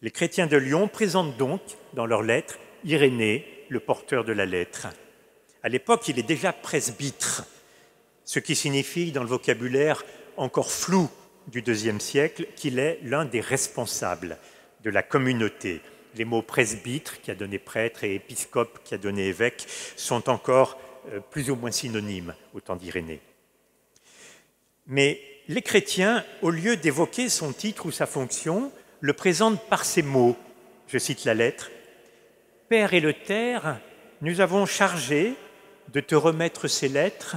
Les chrétiens de Lyon présentent donc dans leur lettre Irénée, le porteur de la lettre. À l'époque, il est déjà presbytre, ce qui signifie dans le vocabulaire encore flou du IIe siècle qu'il est l'un des responsables de la communauté. Les mots presbytre, qui a donné prêtre, et épiscope, qui a donné évêque, sont encore plus ou moins synonymes au temps d'Irénée. Mais les chrétiens, au lieu d'évoquer son titre ou sa fonction, le présentent par ces mots. Je cite la lettre. « Père Éleuthère, nous avons chargé de te remettre ces lettres,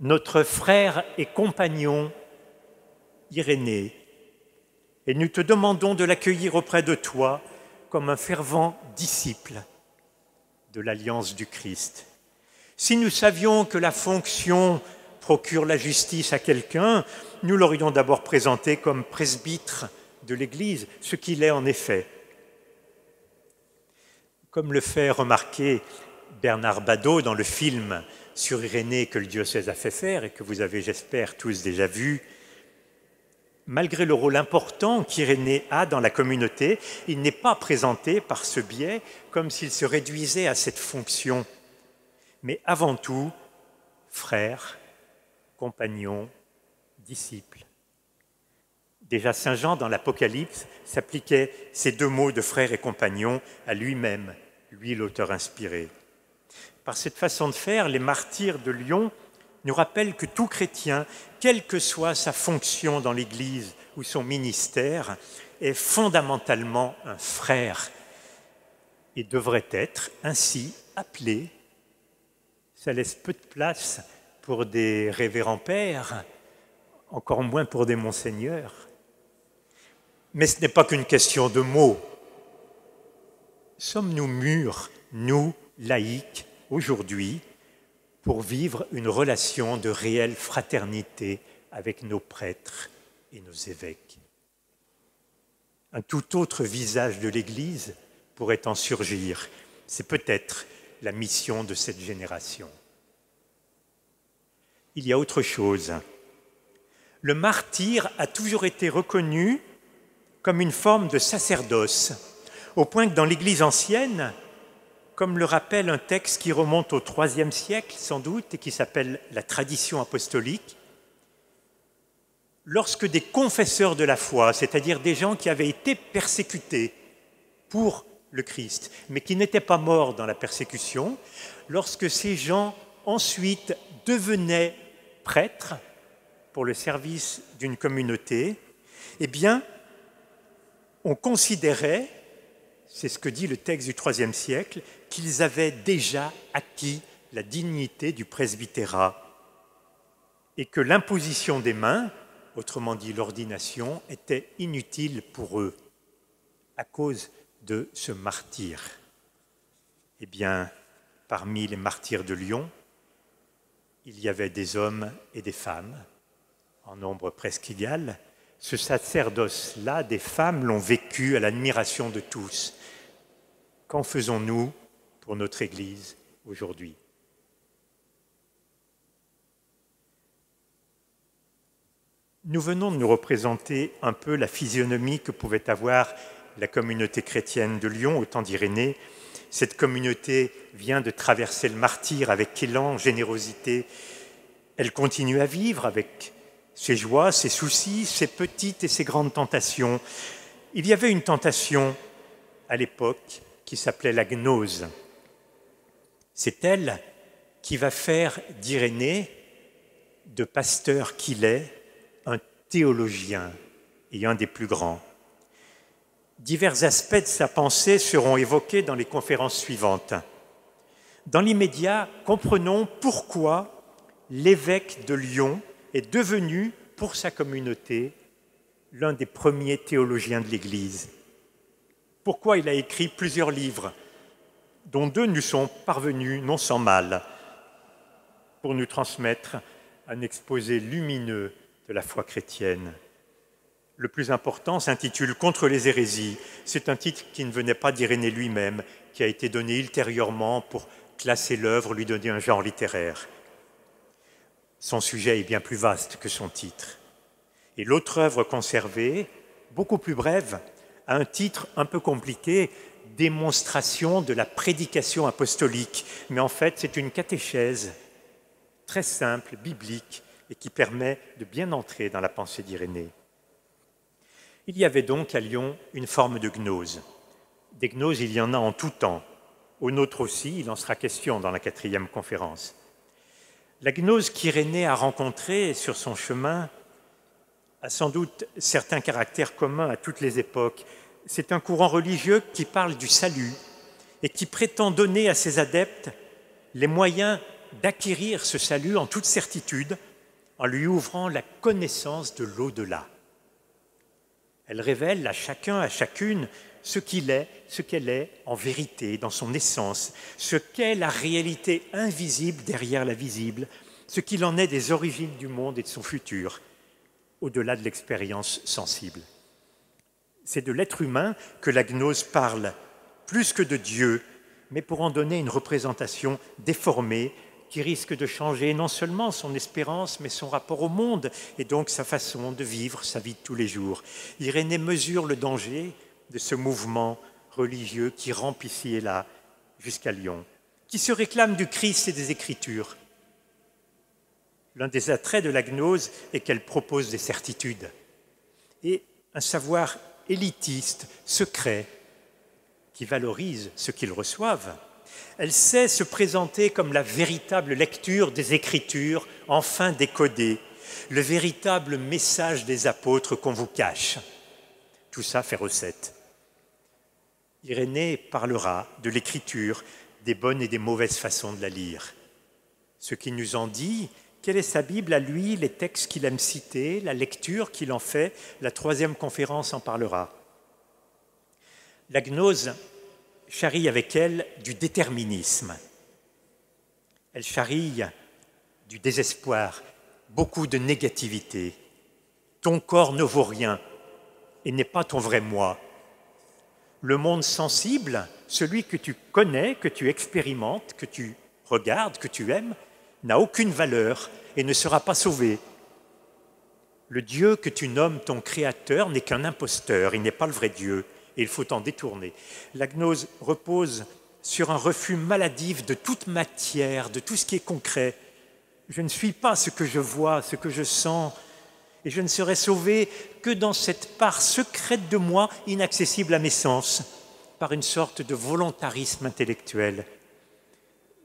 notre frère et compagnon Irénée, et nous te demandons de l'accueillir auprès de toi comme un fervent disciple de l'Alliance du Christ. Si nous savions que la fonction procure la justice à quelqu'un, nous l'aurions d'abord présenté comme presbytre de l'Église, ce qu'il est en effet. Comme le fait remarquer Bernard Badeau dans le film sur Irénée que le diocèse a fait faire et que vous avez, j'espère, tous déjà vu, malgré le rôle important qu'Irénée a dans la communauté, il n'est pas présenté par ce biais comme s'il se réduisait à cette fonction, mais avant tout, frère, compagnon, disciple. Déjà Saint Jean, dans l'Apocalypse, s'appliquait ces deux mots de frère et compagnon à lui-même, lui l'auteur inspiré. Par cette façon de faire, les martyrs de Lyon nous rappellent que tout chrétien, quelle que soit sa fonction dans l'Église ou son ministère, est fondamentalement un frère et devrait être ainsi appelé. Ça laisse peu de place pour des révérends pères, encore moins pour des monseigneurs. Mais ce n'est pas qu'une question de mots. Sommes-nous mûrs, nous, laïcs, aujourd'hui, pour vivre une relation de réelle fraternité avec nos prêtres et nos évêques? Un tout autre visage de l'Église pourrait en surgir. C'est peut-être la mission de cette génération. Il y a autre chose. Le martyr a toujours été reconnu comme une forme de sacerdoce, au point que dans l'Église ancienne, comme le rappelle un texte qui remonte au IIIe siècle sans doute et qui s'appelle la tradition apostolique, lorsque des confesseurs de la foi, c'est-à-dire des gens qui avaient été persécutés pour le Christ, mais qui n'étaient pas morts dans la persécution, lorsque ces gens ensuite devenaient prêtres pour le service d'une communauté, eh bien, on considérait, c'est ce que dit le texte du IIIe siècle, qu'ils avaient déjà acquis la dignité du presbytérat et que l'imposition des mains, autrement dit l'ordination, était inutile pour eux à cause de ce martyre. Eh bien, parmi les martyrs de Lyon, il y avait des hommes et des femmes, en nombre presque égal. Ce sacerdoce-là, des femmes l'ont vécu à l'admiration de tous. Qu'en faisons-nous pour notre Église aujourd'hui ? Nous venons de nous représenter un peu la physionomie que pouvait avoir la communauté chrétienne de Lyon au temps d'Irénée. Cette communauté vient de traverser le martyre avec élan, générosité. Elle continue à vivre avec ses joies, ses soucis, ses petites et ses grandes tentations. Il y avait une tentation à l'époque qui s'appelait la gnose. C'est elle qui va faire d'Irénée, de pasteur qu'il est, un théologien et un des plus grands. Divers aspects de sa pensée seront évoqués dans les conférences suivantes. Dans l'immédiat, comprenons pourquoi l'évêque de Lyon est devenu, pour sa communauté, l'un des premiers théologiens de l'Église. Pourquoi il a écrit plusieurs livres, dont 2 nous sont parvenus, non sans mal, pour nous transmettre un exposé lumineux de la foi chrétienne. Le plus important s'intitule « Contre les hérésies ». C'est un titre qui ne venait pas d'Irénée lui-même, qui a été donné ultérieurement pour classer l'œuvre, lui donner un genre littéraire. Son sujet est bien plus vaste que son titre. Et l'autre œuvre conservée, beaucoup plus brève, a un titre un peu compliqué, « Démonstration de la prédication apostolique ». Mais en fait, c'est une catéchèse très simple, biblique, et qui permet de bien entrer dans la pensée d'Irénée. Il y avait donc à Lyon une forme de gnose. Des gnoses, il y en a en tout temps. Au nôtre aussi, il en sera question dans la 4e conférence. La gnose qu'Irénée a rencontrée sur son chemin a sans doute certains caractères communs à toutes les époques. C'est un courant religieux qui parle du salut et qui prétend donner à ses adeptes les moyens d'acquérir ce salut en toute certitude en lui ouvrant la connaissance de l'au-delà. Elle révèle à chacun, à chacune, ce qu'il est, ce qu'elle est en vérité, dans son essence, ce qu'est la réalité invisible derrière la visible, ce qu'il en est des origines du monde et de son futur, au-delà de l'expérience sensible. C'est de l'être humain que la gnose parle, plus que de Dieu, mais pour en donner une représentation déformée qui risque de changer non seulement son espérance, mais son rapport au monde et donc sa façon de vivre sa vie de tous les jours. Irénée mesure le danger de ce mouvement religieux qui rampe ici et là jusqu'à Lyon, qui se réclame du Christ et des Écritures. L'un des attraits de la gnose est qu'elle propose des certitudes et un savoir élitiste, secret, qui valorise ce qu'ils reçoivent. Elle sait se présenter comme la véritable lecture des Écritures, enfin décodée, le véritable message des apôtres qu'on vous cache. Tout ça fait recette. Irénée parlera de l'Écriture, des bonnes et des mauvaises façons de la lire. Ce qui nous en dit, quelle est sa Bible à lui, les textes qu'il aime citer, la lecture qu'il en fait, la 3e conférence en parlera. La gnose charrie avec elle du déterminisme. Elle charrie du désespoir, beaucoup de négativité. Ton corps ne vaut rien et n'est pas ton vrai moi. Le monde sensible, celui que tu connais, que tu expérimentes, que tu regardes, que tu aimes, n'a aucune valeur et ne sera pas sauvé. Le Dieu que tu nommes ton créateur n'est qu'un imposteur, il n'est pas le vrai Dieu. Et il faut en détourner. La gnose repose sur un refus maladif de toute matière, de tout ce qui est concret. Je ne suis pas ce que je vois, ce que je sens, et je ne serai sauvé que dans cette part secrète de moi, inaccessible à mes sens, par une sorte de volontarisme intellectuel.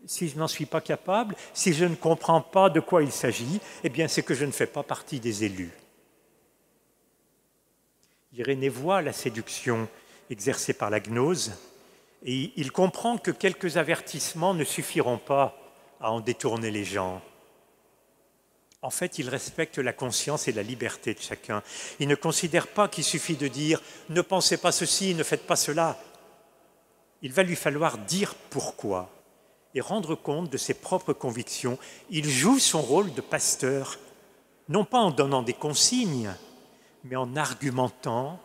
Si je n'en suis pas capable, si je ne comprends pas de quoi il s'agit, eh bien c'est que je ne fais pas partie des élus. Irénée voit la séduction exercée par la gnose et il comprend que quelques avertissements ne suffiront pas à en détourner les gens. En fait, il respecte la conscience et la liberté de chacun. Il ne considère pas qu'il suffit de dire « ne pensez pas ceci, ne faites pas cela ». Il va lui falloir dire pourquoi et rendre compte de ses propres convictions. Il joue son rôle de pasteur, non pas en donnant des consignes, mais en argumentant,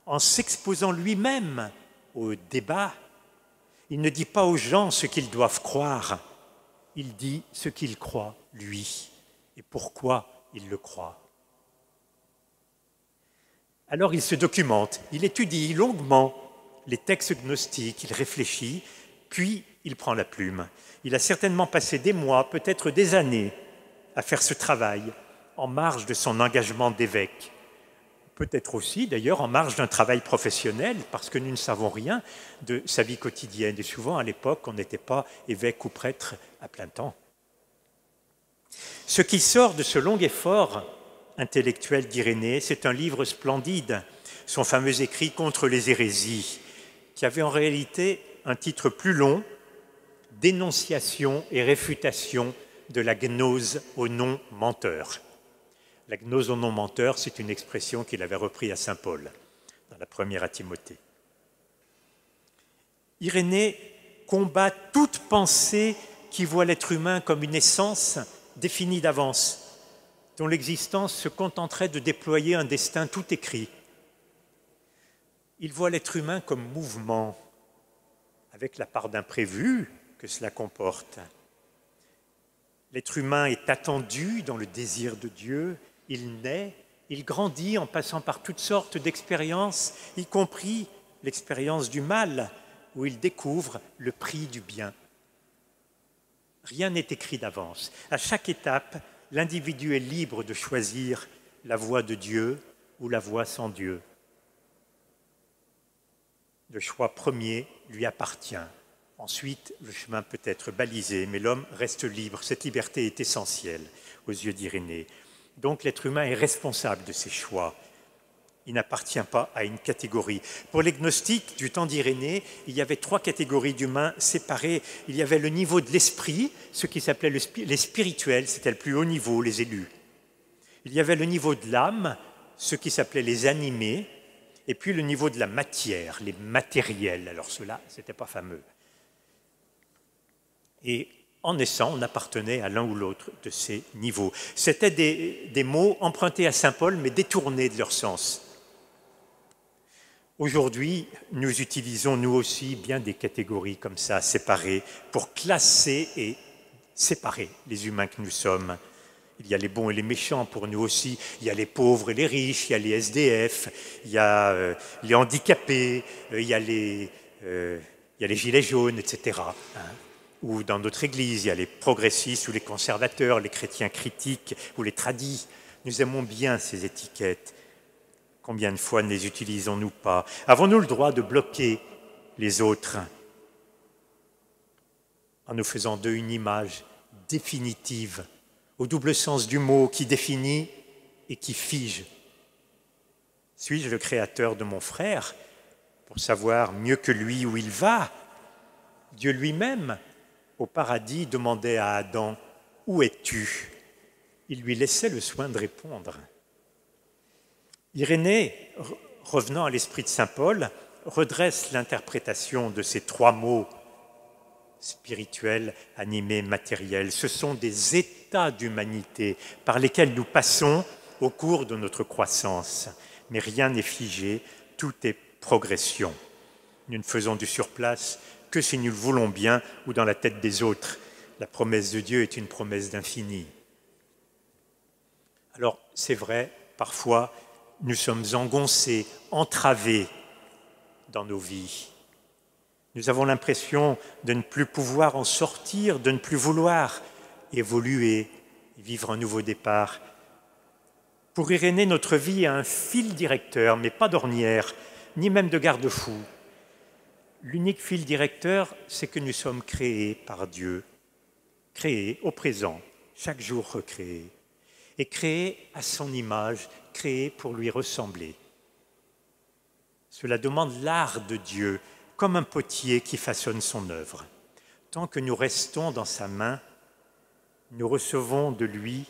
en s'exposant lui-même au débat. Il ne dit pas aux gens ce qu'ils doivent croire, il dit ce qu'il croit, lui, et pourquoi il le croit. Alors il se documente, il étudie longuement les textes gnostiques, il réfléchit, puis il prend la plume. Il a certainement passé des mois, peut-être des années, à faire ce travail en marge de son engagement d'évêque. Peut-être aussi, d'ailleurs, en marge d'un travail professionnel, parce que nous ne savons rien de sa vie quotidienne. Et souvent, à l'époque, on n'était pas évêque ou prêtre à plein temps. Ce qui sort de ce long effort intellectuel d'Irénée, c'est un livre splendide, son fameux écrit contre les hérésies, qui avait en réalité un titre plus long, « Dénonciation et réfutation de la gnose au non-menteur ». La gnose au non-menteur, c'est une expression qu'il avait reprise à saint Paul, dans la première à Timothée. Irénée combat toute pensée qui voit l'être humain comme une essence définie d'avance, dont l'existence se contenterait de déployer un destin tout écrit. Il voit l'être humain comme mouvement, avec la part d'imprévu que cela comporte. L'être humain est attendu dans le désir de Dieu, il naît, il grandit en passant par toutes sortes d'expériences, y compris l'expérience du mal, où il découvre le prix du bien. Rien n'est écrit d'avance. À chaque étape, l'individu est libre de choisir la voie de Dieu ou la voie sans Dieu. Le choix premier lui appartient. Ensuite, le chemin peut être balisé, mais l'homme reste libre. Cette liberté est essentielle aux yeux d'Irénée. Donc l'être humain est responsable de ses choix. Il n'appartient pas à une catégorie. Pour les gnostiques du temps d'Irénée, il y avait 3 catégories d'humains séparées. Il y avait le niveau de l'esprit, ce qui s'appelait les spirituels, c'était le plus haut niveau, les élus. Il y avait le niveau de l'âme, ce qui s'appelait les animés, et puis le niveau de la matière, les matériels. Alors ceux-là, ce n'était pas fameux. Et en naissant, on appartenait à l'un ou l'autre de ces niveaux. C'étaient des mots empruntés à saint Paul, mais détournés de leur sens. Aujourd'hui, nous utilisons nous aussi bien des catégories comme ça, séparées, pour classer et séparer les humains que nous sommes. Il y a les bons et les méchants pour nous aussi, il y a les pauvres et les riches, il y a les SDF, il y a les handicapés, il y a les gilets jaunes, etc. Ou dans notre Église, il y a les progressistes ou les conservateurs, les chrétiens critiques ou les tradis. Nous aimons bien ces étiquettes. Combien de fois ne les utilisons-nous pas? Avons-nous le droit de bloquer les autres en nous faisant d'eux une image définitive, au double sens du mot qui définit et qui fige? Suis-je le créateur de mon frère pour savoir mieux que lui où il va? Dieu lui-même, au paradis, demandait à Adam « Où es-tu » Il lui laissait le soin de répondre. Irénée, revenant à l'esprit de saint Paul, redresse l'interprétation de ces 3 mots spirituels, animés, matériels. Ce sont des états d'humanité par lesquels nous passons au cours de notre croissance. Mais rien n'est figé, tout est progression. Nous ne faisons du surplace que si nous le voulons bien ou dans la tête des autres. La promesse de Dieu est une promesse d'infini. Alors, c'est vrai, parfois, nous sommes engoncés, entravés dans nos vies. Nous avons l'impression de ne plus pouvoir en sortir, de ne plus vouloir évoluer, vivre un nouveau départ. Pour Irénée, notre vie a un fil directeur, mais pas d'ornière, ni même de garde-fou. L'unique fil directeur, c'est que nous sommes créés par Dieu, créés au présent, chaque jour recréés, et créés à son image, créés pour lui ressembler. Cela demande l'art de Dieu, comme un potier qui façonne son œuvre. Tant que nous restons dans sa main, nous recevons de lui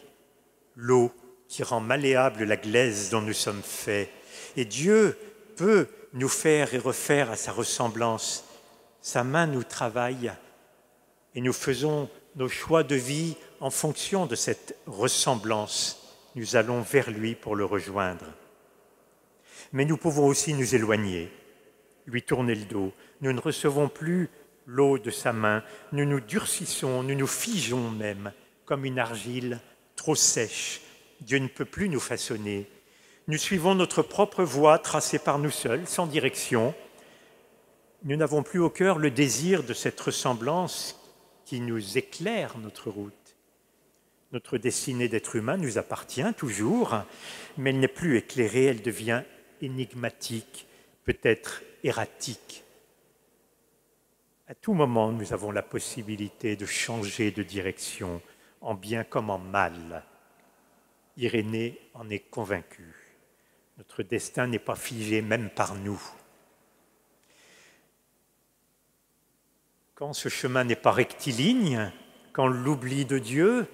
l'eau qui rend malléable la glaise dont nous sommes faits. Et Dieu peut nous faire et refaire à sa ressemblance. Sa main nous travaille et nous faisons nos choix de vie en fonction de cette ressemblance. Nous allons vers lui pour le rejoindre. Mais nous pouvons aussi nous éloigner, lui tourner le dos. Nous ne recevons plus l'eau de sa main, nous nous durcissons, nous nous figeons même, comme une argile trop sèche. Dieu ne peut plus nous façonner. Nous suivons notre propre voie tracée par nous seuls, sans direction. Nous n'avons plus au cœur le désir de cette ressemblance qui nous éclaire notre route. Notre destinée d'être humain nous appartient toujours, mais elle n'est plus éclairée, elle devient énigmatique, peut-être erratique. À tout moment, nous avons la possibilité de changer de direction, en bien comme en mal. Irénée en est convaincue. Notre destin n'est pas figé même par nous. Quand ce chemin n'est pas rectiligne, quand l'oubli de Dieu,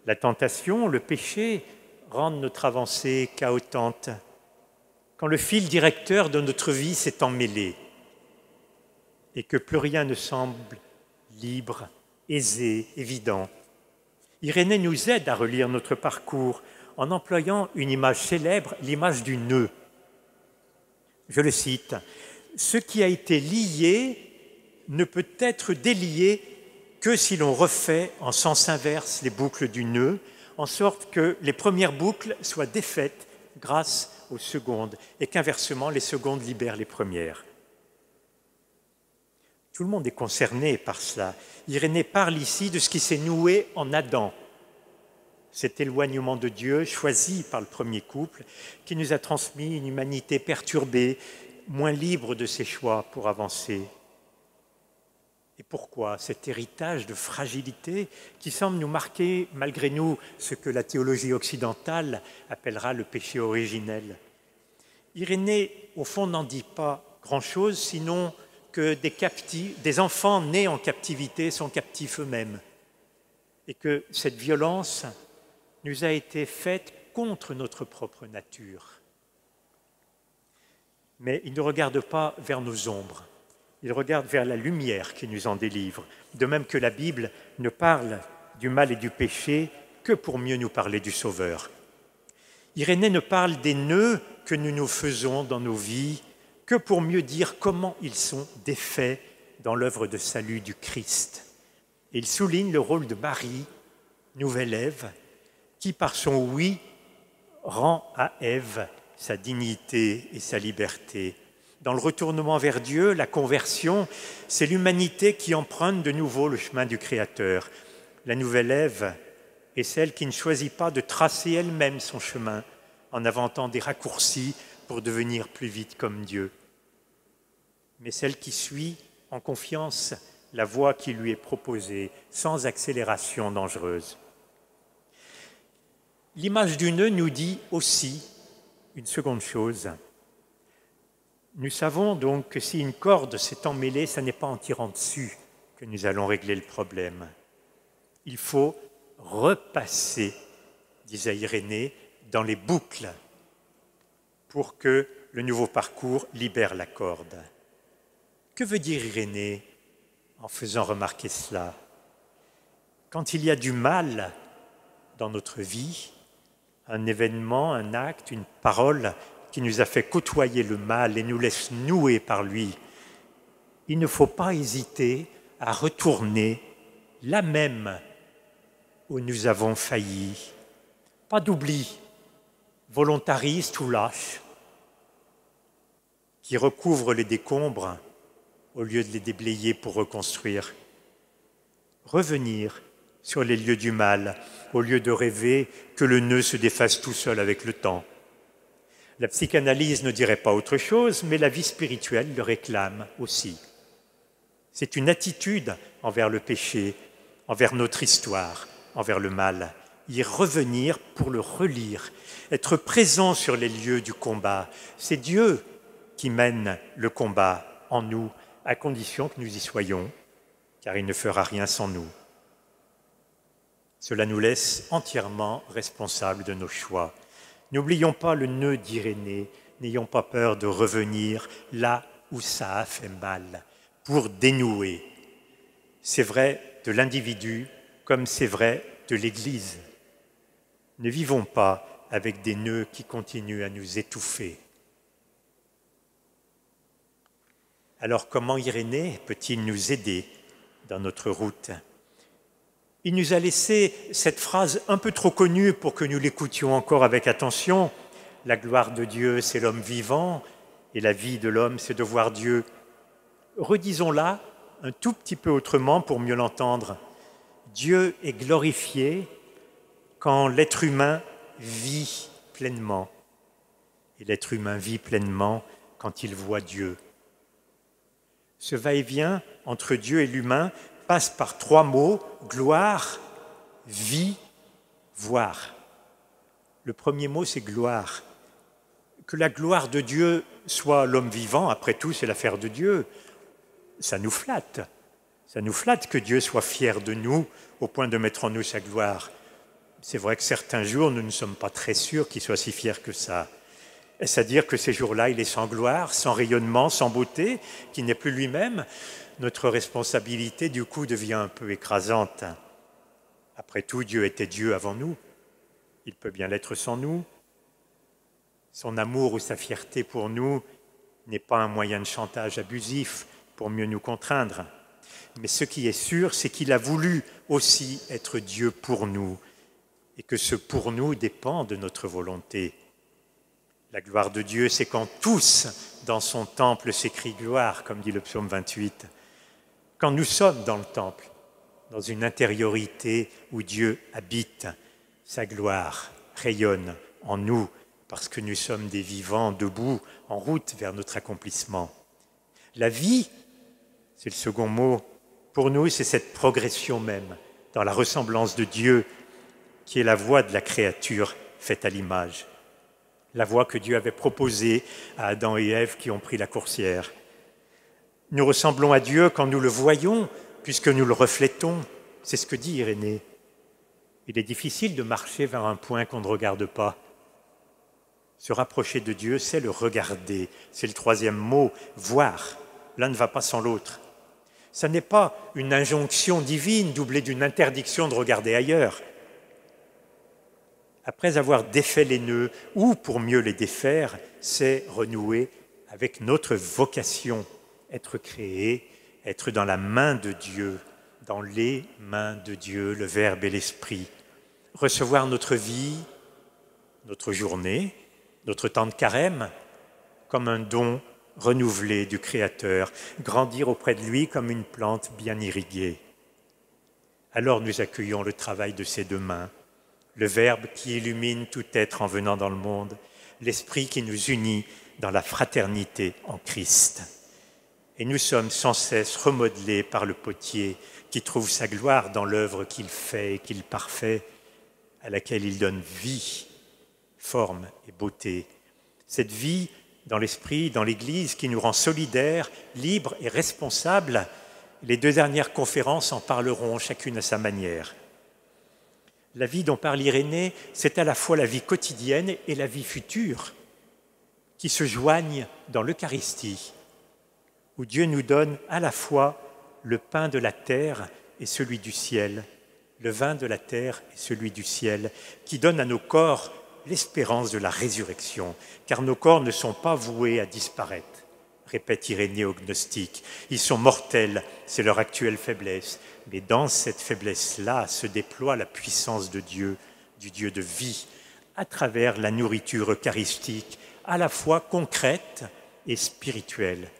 la tentation, le péché rendent notre avancée chaotante, quand le fil directeur de notre vie s'est emmêlé et que plus rien ne semble libre, aisé, évident, Irénée nous aide à relire notre parcours en employant une image célèbre, l'image du nœud. Je le cite, « Ce qui a été lié ne peut être délié que si l'on refait en sens inverse les boucles du nœud, en sorte que les premières boucles soient défaites grâce aux secondes, et qu'inversement, les secondes libèrent les premières. » Tout le monde est concerné par cela. Irénée parle ici de ce qui s'est noué en Adam, cet éloignement de Dieu choisi par le premier couple, qui nous a transmis une humanité perturbée, moins libre de ses choix pour avancer. Et pourquoi cet héritage de fragilité qui semble nous marquer, malgré nous, ce que la théologie occidentale appellera le péché originel? Irénée, au fond, n'en dit pas grand-chose, sinon que des enfants nés en captivité sont captifs eux-mêmes, et que cette violence nous a été faite contre notre propre nature. Mais il ne regarde pas vers nos ombres, il regarde vers la lumière qui nous en délivre, de même que la Bible ne parle du mal et du péché que pour mieux nous parler du Sauveur. Irénée ne parle des nœuds que nous nous faisons dans nos vies que pour mieux dire comment ils sont défaits dans l'œuvre de salut du Christ. Et il souligne le rôle de Marie, nouvelle Ève, qui par son oui rend à Ève sa dignité et sa liberté. Dans le retournement vers Dieu, la conversion, c'est l'humanité qui emprunte de nouveau le chemin du Créateur. La nouvelle Ève est celle qui ne choisit pas de tracer elle-même son chemin en inventant des raccourcis pour devenir plus vite comme Dieu, mais celle qui suit en confiance la voie qui lui est proposée, sans accélération dangereuse. L'image du nœud nous dit aussi une seconde chose. Nous savons donc que si une corde s'est emmêlée, ce n'est pas en tirant dessus que nous allons régler le problème. Il faut repasser, disait Irénée, dans les boucles pour que le nouveau parcours libère la corde. Que veut dire Irénée en faisant remarquer cela? Quand il y a du mal dans notre vie, un événement, un acte, une parole qui nous a fait côtoyer le mal et nous laisse nouer par lui, il ne faut pas hésiter à retourner là même où nous avons failli. Pas d'oubli volontariste ou lâche qui recouvre les décombres, au lieu de les déblayer pour reconstruire. Revenir sur les lieux du mal, au lieu de rêver que le nœud se défasse tout seul avec le temps. La psychanalyse ne dirait pas autre chose, mais la vie spirituelle le réclame aussi. C'est une attitude envers le péché, envers notre histoire, envers le mal. Y revenir pour le relire, être présent sur les lieux du combat. C'est Dieu qui mène le combat en nous, à condition que nous y soyons, car il ne fera rien sans nous. Cela nous laisse entièrement responsables de nos choix. N'oublions pas le nœud d'Irénée, n'ayons pas peur de revenir là où ça a fait mal, pour dénouer. C'est vrai de l'individu comme c'est vrai de l'Église. Ne vivons pas avec des nœuds qui continuent à nous étouffer. Alors comment Irénée peut-il nous aider dans notre route ? Il nous a laissé cette phrase un peu trop connue pour que nous l'écoutions encore avec attention. La gloire de Dieu, c'est l'homme vivant, et la vie de l'homme, c'est de voir Dieu. Redisons-la un tout petit peu autrement pour mieux l'entendre. Dieu est glorifié quand l'être humain vit pleinement. Et l'être humain vit pleinement quand il voit Dieu. Ce va-et-vient entre Dieu et l'humain passe par 3 mots, gloire, vie, voir. Le premier mot, c'est gloire. Que la gloire de Dieu soit l'homme vivant, après tout, c'est l'affaire de Dieu. Ça nous flatte. Ça nous flatte que Dieu soit fier de nous au point de mettre en nous sa gloire. C'est vrai que certains jours, nous ne sommes pas très sûrs qu'il soit si fier que ça. Est-ce à dire que ces jours-là, il est sans gloire, sans rayonnement, sans beauté, qu'il n'est plus lui-même ? Notre responsabilité, du coup, devient un peu écrasante. Après tout, Dieu était Dieu avant nous. Il peut bien l'être sans nous. Son amour ou sa fierté pour nous n'est pas un moyen de chantage abusif pour mieux nous contraindre. Mais ce qui est sûr, c'est qu'il a voulu aussi être Dieu pour nous et que ce pour nous dépend de notre volonté. La gloire de Dieu, c'est quand tous, dans son temple, s'écrient gloire, comme dit le psaume 28. Quand nous sommes dans le temple, dans une intériorité où Dieu habite, sa gloire rayonne en nous parce que nous sommes des vivants debout en route vers notre accomplissement. La vie, c'est le second mot, pour nous, c'est cette progression même dans la ressemblance de Dieu qui est la voie de la créature faite à l'image. La voie que Dieu avait proposée à Adam et Ève qui ont pris la coursière. Nous ressemblons à Dieu quand nous le voyons, puisque nous le reflétons. C'est ce que dit Irénée. Il est difficile de marcher vers un point qu'on ne regarde pas. Se rapprocher de Dieu, c'est le regarder. C'est le 3e mot, voir. L'un ne va pas sans l'autre. Ça n'est pas une injonction divine doublée d'une interdiction de regarder ailleurs. Après avoir défait les nœuds, ou pour mieux les défaire, c'est renouer avec notre vocation, être créé, être dans la main de Dieu, dans les mains de Dieu, le Verbe et l'Esprit. Recevoir notre vie, notre journée, notre temps de carême, comme un don renouvelé du Créateur, grandir auprès de lui comme une plante bien irriguée. Alors nous accueillons le travail de ses 2 mains, le Verbe qui illumine tout être en venant dans le monde, l'Esprit qui nous unit dans la fraternité en Christ. Et nous sommes sans cesse remodelés par le potier qui trouve sa gloire dans l'œuvre qu'il fait et qu'il parfait, à laquelle il donne vie, forme et beauté. Cette vie dans l'Esprit, dans l'Église, qui nous rend solidaires, libres et responsables. Les 2 dernières conférences en parleront chacune à sa manière. La vie dont parle Irénée, c'est à la fois la vie quotidienne et la vie future, qui se joignent dans l'Eucharistie, où Dieu nous donne à la fois le pain de la terre et celui du ciel, le vin de la terre et celui du ciel, qui donne à nos corps l'espérance de la résurrection, car nos corps ne sont pas voués à disparaître, répète Irénée aux gnostiques. Ils sont mortels, c'est leur actuelle faiblesse, mais dans cette faiblesse-là se déploie la puissance de Dieu, du Dieu de vie, à travers la nourriture eucharistique, à la fois concrète et spirituelle.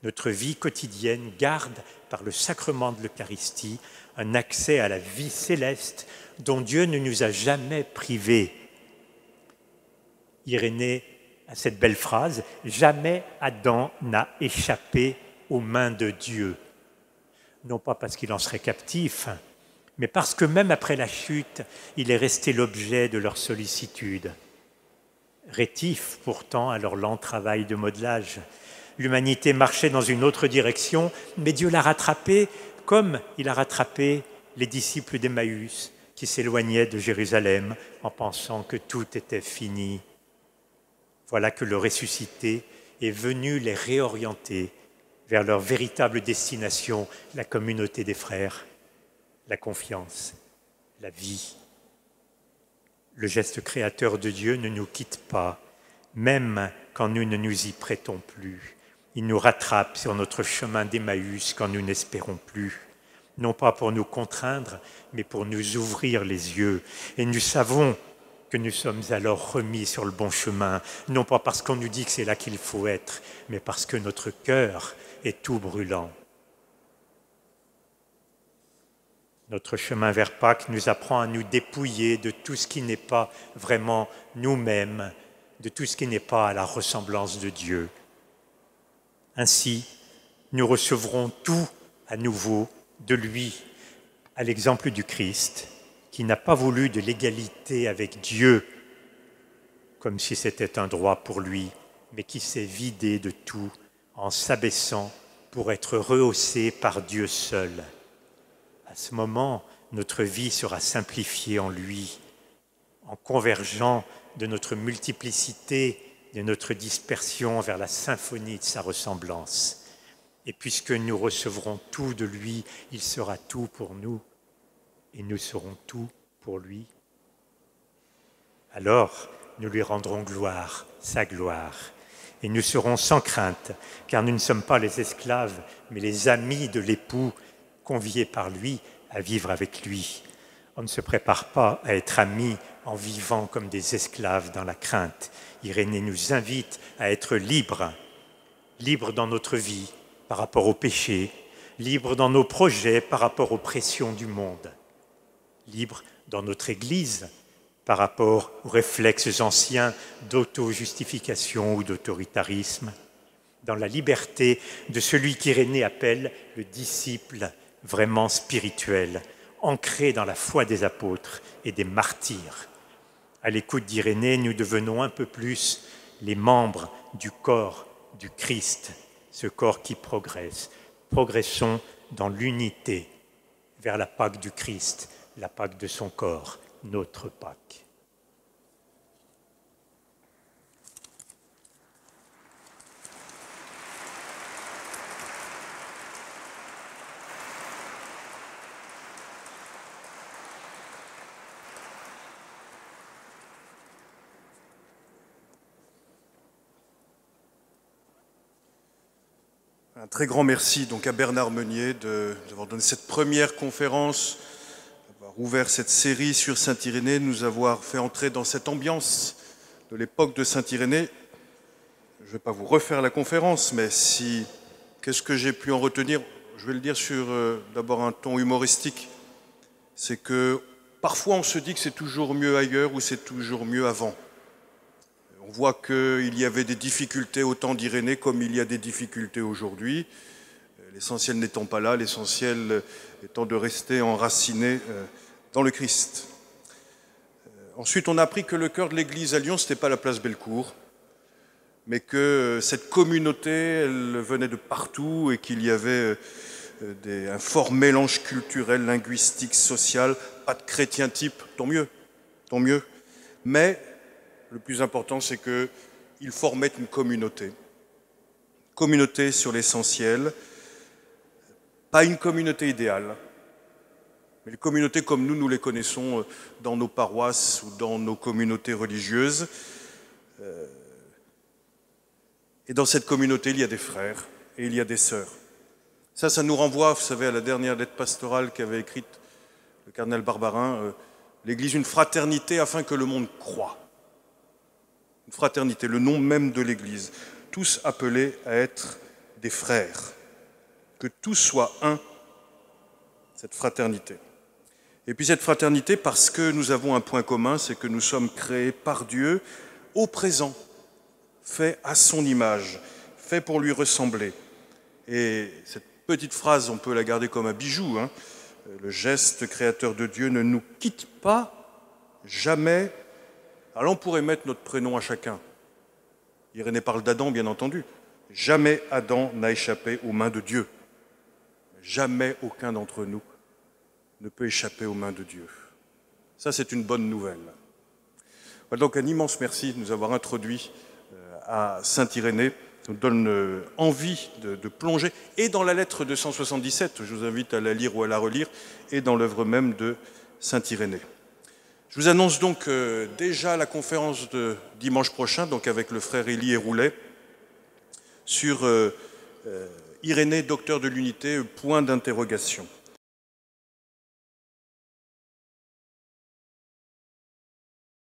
notre vie quotidienne garde, par le sacrement de l'Eucharistie, un accès à la vie céleste dont Dieu ne nous a jamais privés. Irénée a cette belle phrase, « Jamais Adam n'a échappé aux mains de Dieu ». Non pas parce qu'il en serait captif, mais parce que même après la chute, il est resté l'objet de leur sollicitude. Rétif pourtant à leur lent travail de modelage. L'humanité marchait dans une autre direction, mais Dieu l'a rattrapé comme il a rattrapé les disciples d'Emmaüs qui s'éloignaient de Jérusalem en pensant que tout était fini. Voilà que le ressuscité est venu les réorienter vers leur véritable destination, la communauté des frères, la confiance, la vie. Le geste créateur de Dieu ne nous quitte pas, même quand nous ne nous y prêtons plus. Il nous rattrape sur notre chemin d'Emmaüs quand nous n'espérons plus, non pas pour nous contraindre, mais pour nous ouvrir les yeux. Et nous savons que nous sommes alors remis sur le bon chemin, non pas parce qu'on nous dit que c'est là qu'il faut être, mais parce que notre cœur est tout brûlant. Notre chemin vers Pâques nous apprend à nous dépouiller de tout ce qui n'est pas vraiment nous-mêmes, de tout ce qui n'est pas à la ressemblance de Dieu. Ainsi, nous recevrons tout à nouveau de lui, à l'exemple du Christ, qui n'a pas voulu de l'égalité avec Dieu, comme si c'était un droit pour lui, mais qui s'est vidé de tout en s'abaissant pour être rehaussé par Dieu seul. À ce moment, notre vie sera simplifiée en lui, en convergeant de notre multiplicité, de notre dispersion vers la symphonie de sa ressemblance. Et puisque nous recevrons tout de lui, il sera tout pour nous, et nous serons tout pour lui. Alors, nous lui rendrons gloire, sa gloire, et nous serons sans crainte, car nous ne sommes pas les esclaves, mais les amis de l'époux, conviés par lui à vivre avec lui. On ne se prépare pas à être amis en vivant comme des esclaves dans la crainte. Irénée nous invite à être libres, libres dans notre vie par rapport au péché, libres dans nos projets par rapport aux pressions du monde, libres dans notre Église par rapport aux réflexes anciens d'auto-justification ou d'autoritarisme, dans la liberté de celui qu'Irénée appelle le disciple vraiment spirituel, ancré dans la foi des apôtres et des martyrs. À l'écoute d'Irénée, nous devenons un peu plus les membres du corps du Christ, ce corps qui progresse. Progressons dans l'unité vers la Pâque du Christ, la Pâque de son corps, notre Pâque. Un très grand merci donc à Bernard Meunier d'avoir donné cette première conférence, d'avoir ouvert cette série sur Saint-Irénée, de nous avoir fait entrer dans cette ambiance de l'époque de Saint-Irénée. Je ne vais pas vous refaire la conférence, mais qu'est-ce que j'ai pu en retenir? Je vais le dire sur d'abord un ton humoristique. C'est que parfois on se dit que c'est toujours mieux ailleurs ou c'est toujours mieux avant. On voit qu'il y avait des difficultés au temps d'Irénée comme il y a des difficultés aujourd'hui. L'essentiel n'étant pas là, l'essentiel étant de rester enraciné dans le Christ. Ensuite, on a appris que le cœur de l'Église à Lyon, ce n'était pas la place Bellecour, mais que cette communauté, elle venait de partout et qu'il y avait un fort mélange culturel, linguistique, social, pas de chrétien type, tant mieux, tant mieux. Mais le plus important, c'est qu'ils formaient une communauté sur l'essentiel, pas une communauté idéale, mais les communautés comme nous les connaissons dans nos paroisses ou dans nos communautés religieuses. Et dans cette communauté, il y a des frères et il y a des sœurs. Ça nous renvoie, vous savez, à la dernière lettre pastorale qu'avait écrite le cardinal Barbarin, l'Église, une fraternité afin que le monde croie. Une fraternité, le nom même de l'Église, tous appelés à être des frères, que tout soit un, cette fraternité. Et puis cette fraternité parce que nous avons un point commun, c'est que nous sommes créés par Dieu au présent, faits à son image, faits pour lui ressembler. Et cette petite phrase, on peut la garder comme un bijou, hein. Le geste créateur de Dieu ne nous quitte pas jamais. Alors on pourrait mettre notre prénom à chacun. Irénée parle d'Adam, bien entendu. Jamais Adam n'a échappé aux mains de Dieu. Jamais aucun d'entre nous ne peut échapper aux mains de Dieu. Ça, c'est une bonne nouvelle. Voilà, donc un immense merci de nous avoir introduits à Saint-Irénée. Ça nous donne envie de plonger, et dans la lettre de 177, je vous invite à la lire ou à la relire, et dans l'œuvre même de Saint-Irénée. Je vous annonce donc déjà la conférence de dimanche prochain, donc avec le frère Élie Héroulet, sur Irénée, docteur de l'unité, point d'interrogation.